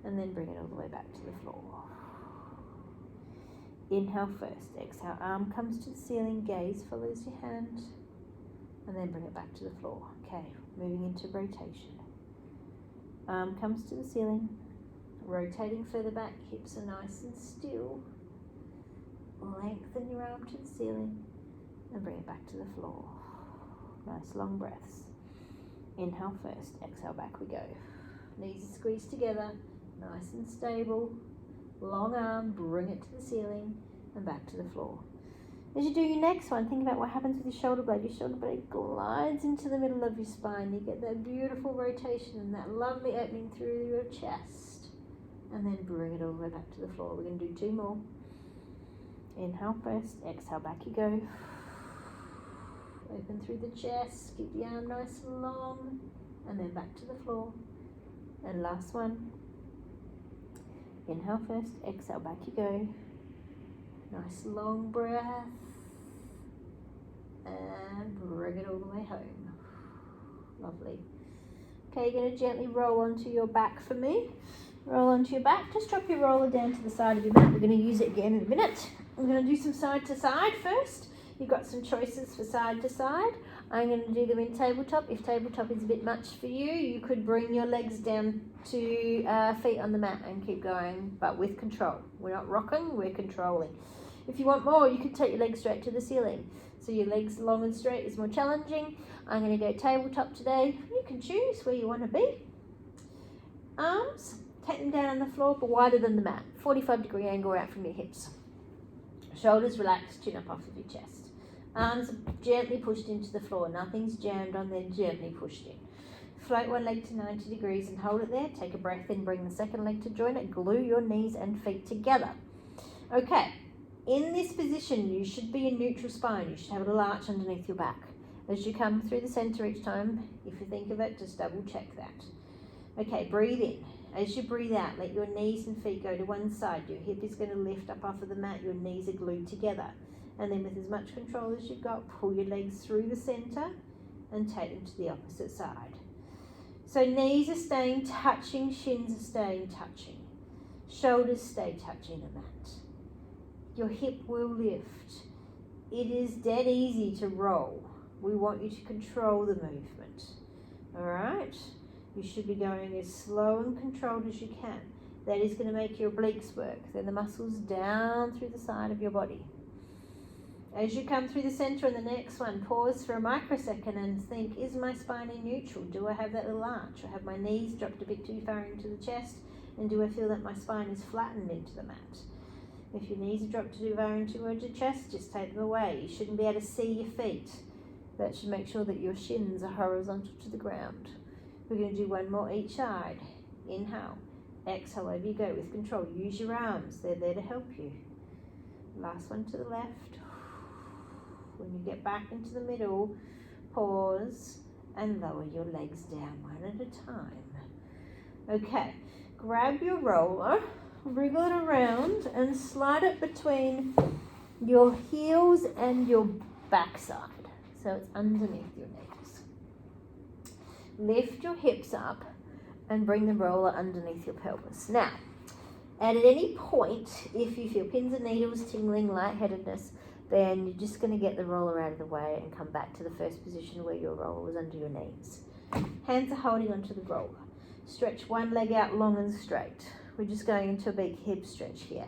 and then bring it all the way back to the floor. Inhale first, exhale, arm comes to the ceiling, gaze follows your hand, and then bring it back to the floor. Okay, moving into rotation. Arm comes to the ceiling, rotating further back, hips are nice and still. Lengthen your arm to the ceiling, and bring it back to the floor. Nice long breaths. Inhale first, exhale, back we go. Knees are squeezed together, nice and stable. Long arm, bring it to the ceiling and back to the floor. As you do your next one, think about what happens with your shoulder blade. Your shoulder blade glides into the middle of your spine. You get that beautiful rotation and that lovely opening through your chest. And then bring it all the way back to the floor. We're going to do 2 more. Inhale first, exhale, back you go. Open through the chest, keep the arm nice and long, and then back to the floor. And last one. Inhale first, exhale, back you go. Nice long breath. And bring it all the way home. Lovely. Okay, you're going to gently roll onto your back for me. Roll onto your back. Just drop your roller down to the side of your mat. We're going to use it again in a minute. I'm going to do some side to side first. You've got some choices for side to side. I'm going to do them in tabletop. If tabletop is a bit much for you, you could bring your legs down to feet on the mat and keep going, but with control. We're not rocking, we're controlling. If you want more, you could take your legs straight to the ceiling. So your legs long and straight is more challenging. I'm going to go tabletop today. You can choose where you want to be. Arms, take them down on the floor, but wider than the mat. 45-degree angle out from your hips. Shoulders relaxed, chin up off of your chest. Arms are gently pushed into the floor. Nothing's jammed on there, gently pushed in. Float one leg to 90 degrees and hold it there. Take a breath in, bring the second leg to join it. Glue your knees and feet together. Okay, in this position, you should be in neutral spine. You should have a little arch underneath your back. As you come through the center each time, if you think of it, just double check that. Okay, breathe in. As you breathe out, let your knees and feet go to one side. Your hip is going to lift up off of the mat. Your knees are glued together. And then with as much control as you've got, pull your legs through the center and take them to the opposite side. So knees are staying touching, shins are staying touching. Shoulders stay touching the mat. Your hip will lift. It is dead easy to roll. We want you to control the movement. All right? You should be going as slow and controlled as you can. That is going to make your obliques work. Then the muscles down through the side of your body. As you come through the center and the next one, pause for a microsecond and think, is my spine in neutral? Do I have that little arch? Or have my knees dropped a bit too far into the chest? And do I feel that my spine is flattened into the mat? If your knees are dropped too far into towards your chest, just take them away. You shouldn't be able to see your feet. That should make sure that your shins are horizontal to the ground. We're going to do one more each side. Inhale. Exhale, over you go with control. Use your arms. They're there to help you. Last one to the left. When you get back into the middle, pause and lower your legs down one at a time. Okay, grab your roller, wriggle it around and slide it between your heels and your backside. So it's underneath your knees. Lift your hips up and bring the roller underneath your pelvis. Now, at any point, if you feel pins and needles, tingling, lightheadedness, then you're just going to get the roller out of the way and come back to the first position where your roller was under your knees. Hands are holding onto the roller. Stretch one leg out long and straight. We're just going into a big hip stretch here.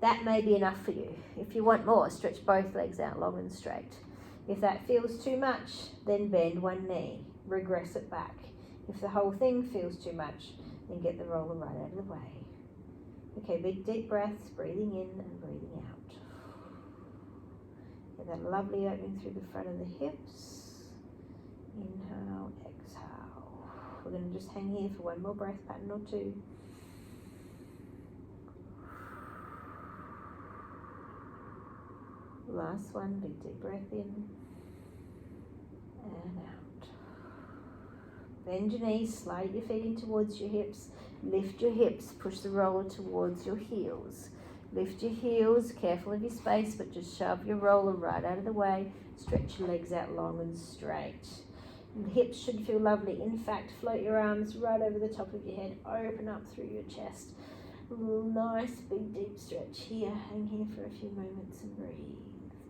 That may be enough for you. If you want more, stretch both legs out long and straight. If that feels too much, then bend one knee. Regress it back. If the whole thing feels too much, then get the roller right out of the way. Okay, big deep breaths, breathing in and breathing out. Get that lovely opening through the front of the hips. Inhale, exhale. We're going to just hang here for one more breath pattern or two. Last one, big deep breath in and out. Bend your knees, slide your feet in towards your hips. Lift your hips, push the roller towards your heels. Lift your heels, careful of your space, but just shove your roller right out of the way. Stretch your legs out long and straight. The hips should feel lovely. In fact, float your arms right over the top of your head. Open up through your chest. A little nice, big, deep stretch here. Hang here for a few moments and breathe.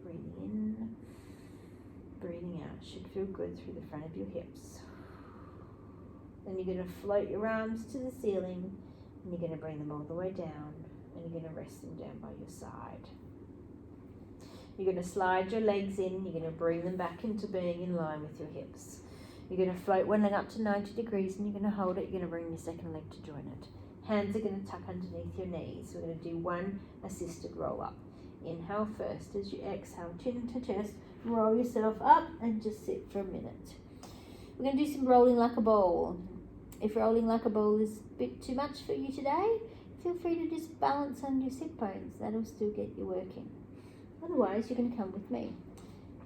Breathing in, breathing out. Should feel good through the front of your hips. Then you're going to float your arms to the ceiling and you're going to bring them all the way down. And you're going to rest them down by your side. You're going to slide your legs in. You're going to bring them back into being in line with your hips. You're going to float one leg up to 90 degrees and you're going to hold it. You're going to bring your second leg to join it. Hands are going to tuck underneath your knees. We're going to do one assisted roll up. Inhale first. As you exhale, chin to chest, roll yourself up and just sit for a minute. We're going to do some rolling like a bowl. If rolling like a bowl is a bit too much for you today, feel free to just balance on your sit bones. That'll still get you working. Otherwise, you're going to come with me.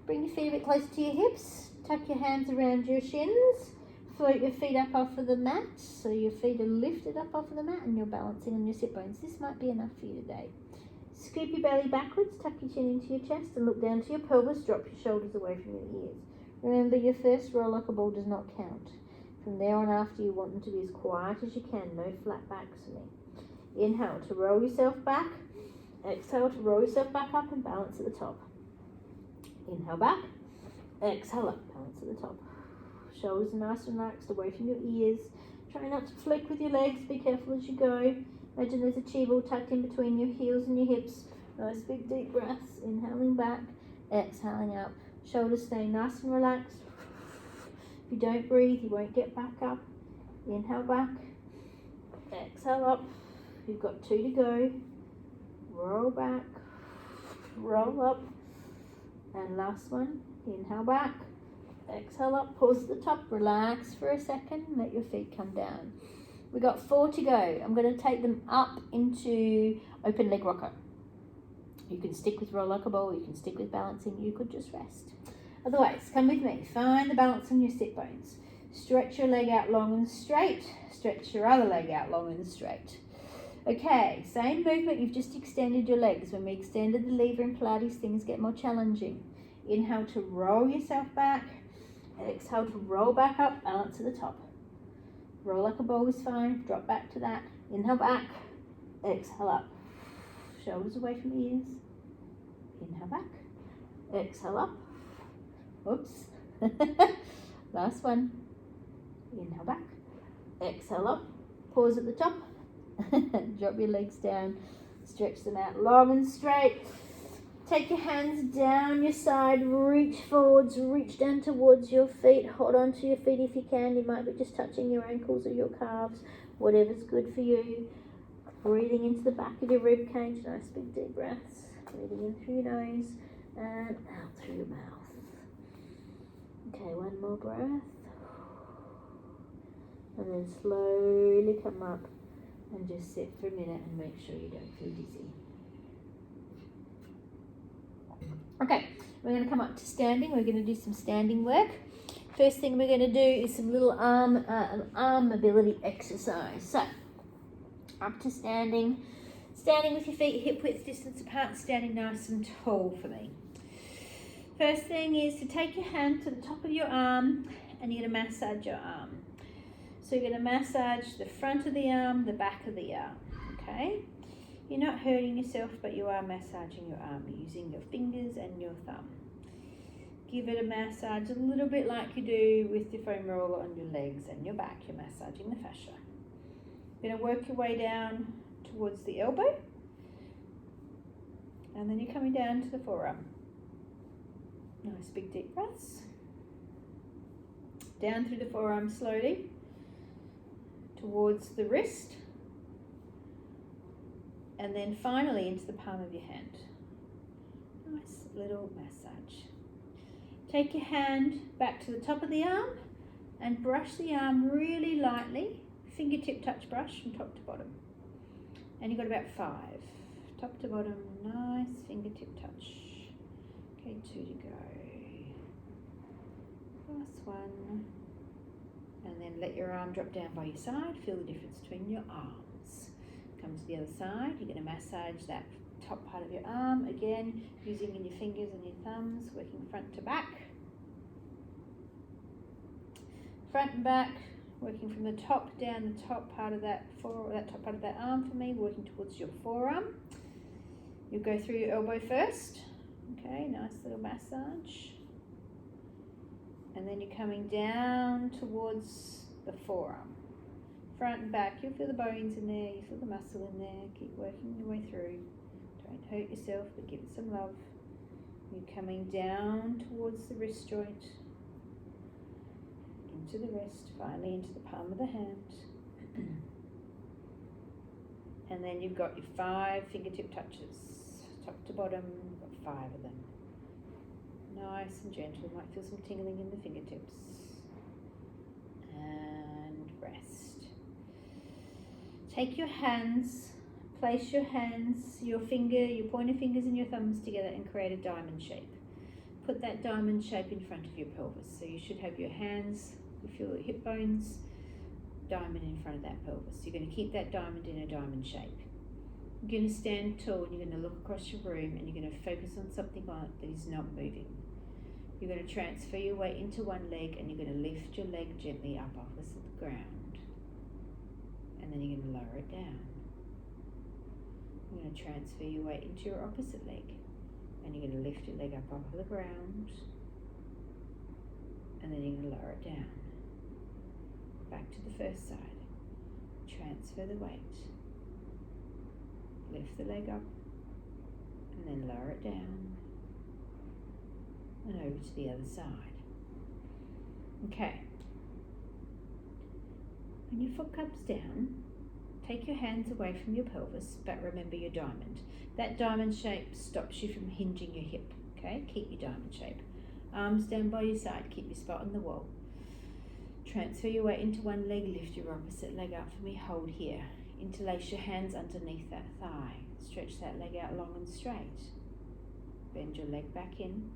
Bring your feet a bit closer to your hips. Tuck your hands around your shins. Float your feet up off of the mat. So your feet are lifted up off of the mat and you're balancing on your sit bones. This might be enough for you today. Scoop your belly backwards. Tuck your chin into your chest and look down to your pelvis. Drop your shoulders away from your ears. Remember, your first roll like a ball does not count. From there on after, you want them to be as quiet as you can. No flat backs for me. Inhale to roll yourself back. Exhale to roll yourself back up and balance at the top. Inhale back. Exhale up, balance at the top. Shoulders are nice and relaxed away from your ears. Try not to flick with your legs. Be careful as you go. Imagine there's a chi ball tucked in between your heels and your hips. Nice big deep breaths. Inhaling back. Exhaling up. Shoulders stay nice and relaxed. If you don't breathe, you won't get back up. Inhale back. Exhale up. You've got 2 to go. Roll back. Roll up. And last one. Inhale back. Exhale up. Pause at the top. Relax for a second. Let your feet come down. We've got 4 to go. I'm going to take them up into open leg rocker. You can stick with roll like a ball. You can stick with balancing. You could just rest. Otherwise, come with me. Find the balance on your sit bones. Stretch your leg out long and straight. Stretch your other leg out long and straight. Okay, same movement, you've just extended your legs. When we extended the lever in Pilates, things get more challenging. Inhale to roll yourself back. Exhale to roll back up, balance to the top. Roll like a ball is fine, drop back to that. Inhale back, exhale up. Shoulders away from ears. Inhale back, exhale up. Whoops. Last one. Inhale back, exhale up. Pause at the top. Drop your legs down, stretch them out long and straight. Take your hands down your side, reach forwards, reach down towards your feet. Hold on to your feet if you can. You might be just touching your ankles or your calves, whatever's good for you. Breathing into the back of your rib cage, nice big deep breaths. Breathing in through your nose and out through your mouth. Okay, one more breath. And then slowly come up and just sit for a minute and make sure you don't feel dizzy. Okay, we're going to come up to standing. We're going to do some standing work. First thing we're going to do is some little arm mobility exercise. So, up to standing. Standing with your feet hip width distance apart, standing nice and tall for me. First thing is to take your hand to the top of your arm and you're going to massage your arm. So you're going to massage the front of the arm, the back of the arm, okay? You're not hurting yourself, but you are massaging your arm using your fingers and your thumb. Give it a massage, a little bit like you do with the foam roller on your legs and your back. You're massaging the fascia. You're going to work your way down towards the elbow. And then you're coming down to the forearm. Nice big deep breaths. Down through the forearm slowly towards the wrist. And then finally into the palm of your hand. Nice little massage. Take your hand back to the top of the arm and brush the arm really lightly. Fingertip touch brush from top to bottom. And you've got about 5. Top to bottom, nice fingertip touch. Okay, 2 to go. Last one. And then let your arm drop down by your side. Feel the difference between your arms. Come to the other side. You're going to massage that top part of your arm. Again, using your fingers and your thumbs, working front to back. Front and back, working from the top down the top part of that top part of that arm for me, working towards your forearm. You'll go through your elbow first. Okay, nice little massage. And then you're coming down towards the forearm. Front and back, you'll feel the bones in there, you feel the muscle in there. Keep working your way through. Don't hurt yourself, but give it some love. You're coming down towards the wrist joint, into the wrist, finally into the palm of the hand. And then you've got your 5 fingertip touches, top to bottom, you've got 5 of them. Nice and gentle, you might feel some tingling in the fingertips. And rest. Take your hands, place your hands, your pointer fingers and your thumbs together and create a diamond shape. Put that diamond shape in front of your pelvis. So you should have your hands, you feel your hip bones, diamond in front of that pelvis. You're going to keep that diamond in a diamond shape. You're going to stand tall and you're going to look across your room and you're going to focus on something that is not moving. You're going to transfer your weight into one leg and you're going to lift your leg gently up off the ground. And then you're going to lower it down. You're going to transfer your weight into your opposite leg. And you're going to lift your leg up off the ground. And then you're going to lower it down. Back to the first side. Transfer the weight. Lift the leg up. And then lower it down. And over to the other side. Okay. When your foot comes down, take your hands away from your pelvis, but remember your diamond. That diamond shape stops you from hinging your hip, okay? Keep your diamond shape. Arms down by your side, keep your spot on the wall. Transfer your weight into one leg, lift your opposite leg up for me, hold here. Interlace your hands underneath that thigh. Stretch that leg out long and straight. Bend your leg back in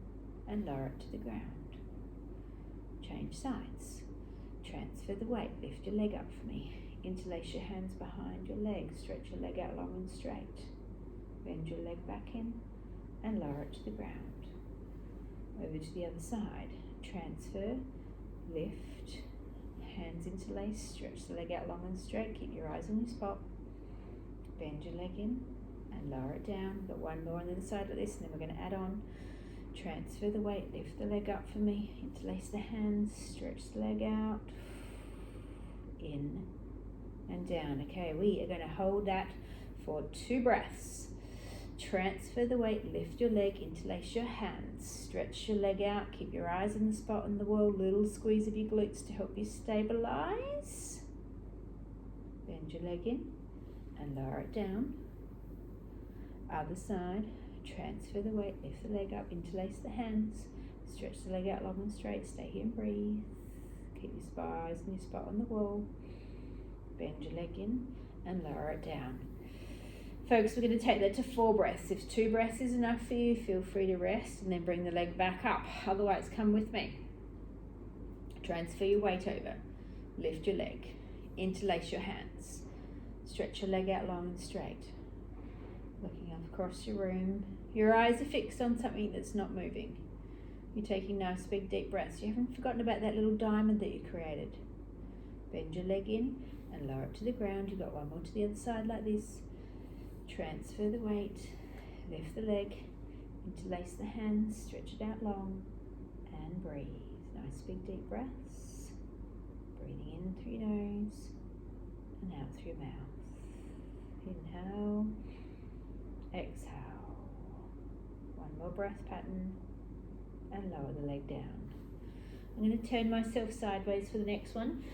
and lower it to the ground. Change sides. Transfer the weight, lift your leg up for me. Interlace your hands behind your legs, stretch your leg out long and straight. Bend your leg back in and lower it to the ground. Over to the other side. Transfer, lift, hands interlace, stretch the leg out long and straight, keep your eyes on your spot. Bend your leg in and lower it down. We've got one more on the other side like this, and then we're going to add on. Transfer the weight, lift the leg up for me, interlace the hands, stretch the leg out, in and down. Okay, we are going to hold that for 2 breaths. Transfer the weight, lift your leg, interlace your hands, stretch your leg out, keep your eyes on the spot on the wall, little squeeze of your glutes to help you stabilize. Bend your leg in and lower it down. Other side. Transfer the weight, lift the leg up, interlace the hands, stretch the leg out long and straight, stay here and breathe. Keep your eyes on your spot on the wall. Bend your leg in and lower it down. Folks, we're going to take that to 4 breaths. If 2 breaths is enough for you, feel free to rest and then bring the leg back up. Otherwise, come with me. Transfer your weight over. Lift your leg. Interlace your hands. Stretch your leg out long and straight. Looking up across your room. Your eyes are fixed on something that's not moving. You're taking nice big deep breaths. You haven't forgotten about that little diamond that you created. Bend your leg in and lower it to the ground. You've got one more to the other side like this. Transfer the weight, lift the leg, interlace the hands, stretch it out long, and breathe. Nice big deep breaths. Breathing in through your nose and out through your mouth. Inhale, exhale. One more breath pattern and lower the leg down. I'm going to turn myself sideways for the next one.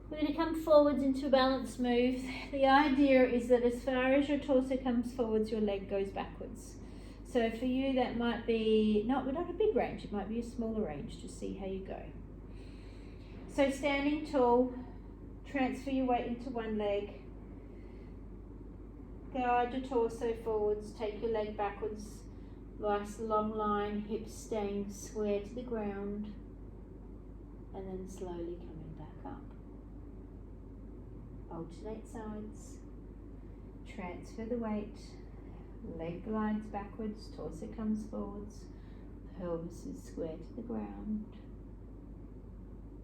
We're going to come forwards into a balanced move. The idea is that as far as your torso comes forwards, your leg goes backwards. So for you, that might be not a big range. It might be a smaller range to see how you go. So standing tall, transfer your weight into one leg. Guide your torso forwards. Take your leg backwards. Nice long line, hips staying square to the ground. And then slowly coming back up. Alternate sides. Transfer the weight. Leg glides backwards, torso comes forwards. Pelvis is square to the ground.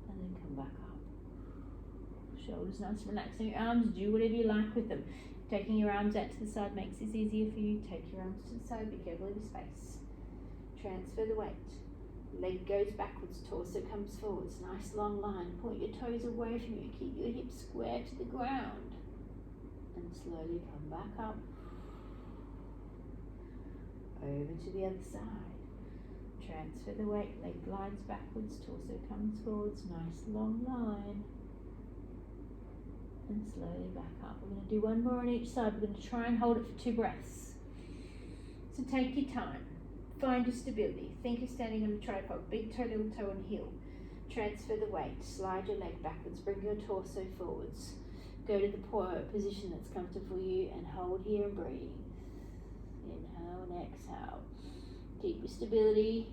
And then come back up. Shoulders nice and relaxed. And your arms, do whatever you like with them. Taking your arms out to the side makes this easier for you. Take your arms to the side, be careful of your space. Transfer the weight. Leg goes backwards, torso comes forwards. Nice long line. Point your toes away from you. Keep your hips square to the ground. And slowly come back up. Over to the other side. Transfer the weight. Leg glides backwards, torso comes forwards. Nice long line. And slowly back up. We're going to do one more on each side. We're going to try and hold it for 2 breaths. So take your time. Find your stability. Think you're standing on a tripod. Big toe, little toe and heel. Transfer the weight. Slide your leg backwards. Bring your torso forwards. Go to the position that's comfortable for you and hold here and breathe. Inhale and exhale. Keep your stability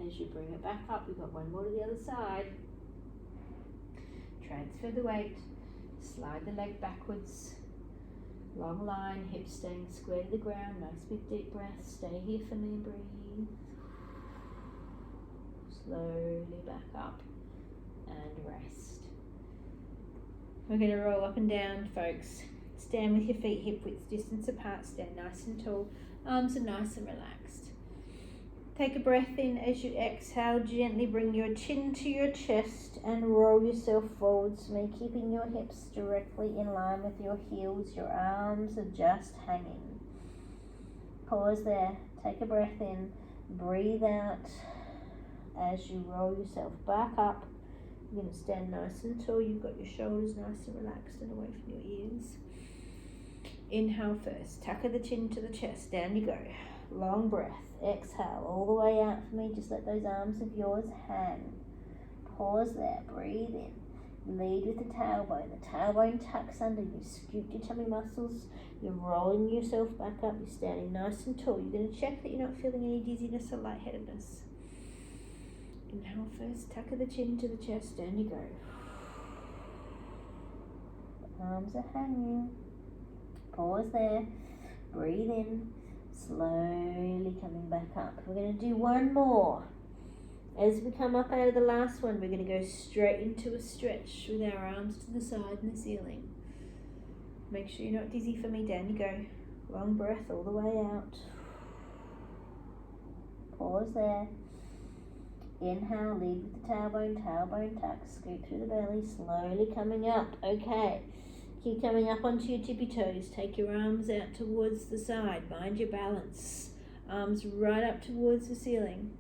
as you bring it back up. We've got one more to the other side. Transfer the weight. Slide the leg backwards. Long line, hips staying square to the ground. Nice big deep breath. Stay here for me and breathe. Slowly back up and rest. We're going to roll up and down, folks. Stand with your feet hip width distance apart. Stand nice and tall. Arms are nice and relaxed. Take a breath in as you exhale. Gently bring your chin to your chest and roll yourself forwards to me, keeping your hips directly in line with your heels. Your arms are just hanging. Pause there. Take a breath in. Breathe out as you roll yourself back up. You're going to stand nice and tall. You've got your shoulders nice and relaxed and away from your ears. Inhale first. Tuck of the chin to the chest. Down you go. Long breath. Exhale all the way out for me. Just let those arms of yours hang. Pause there. Breathe in. Lead with the tailbone. The tailbone tucks under. You scoop your tummy muscles. You're rolling yourself back up. You're standing nice and tall. You're going to check that you're not feeling any dizziness or lightheadedness. Inhale first. Tuck of the chin to the chest. Down you go. Arms are hanging. Pause there. Breathe in. Slowly coming back up. We're going to do one more. As we come up out of the last one, we're going to go straight into a stretch with our arms to the side and the ceiling. Make sure you're not dizzy for me. Down you go. Long breath all the way out. Pause there. Inhale, lead with the tailbone tuck, scoot through the belly, slowly coming up. Okay, keep coming up onto your tippy toes. Take your arms out towards the side. Mind your balance. Arms right up towards the ceiling.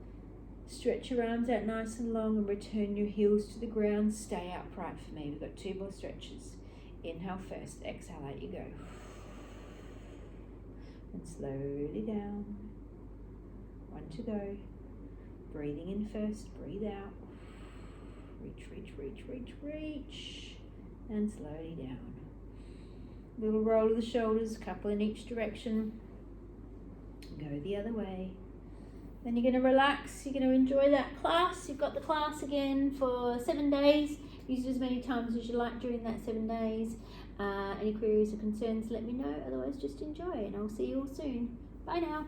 Stretch your arms out nice and long and return your heels to the ground. Stay upright for me. We've got 2 more stretches. Inhale first, exhale, out you go. And slowly down. 1 to go. Breathing in first, breathe out. Reach, reach, reach, reach, reach. And slowly down. Little roll of the shoulders, couple in each direction. Go the other way. Then you're going to relax. You're going to enjoy that class. You've got the class again for 7 days. Use it as many times as you like during that 7 days. Any queries or concerns, let me know. Otherwise, just enjoy. And I'll see you all soon. Bye now.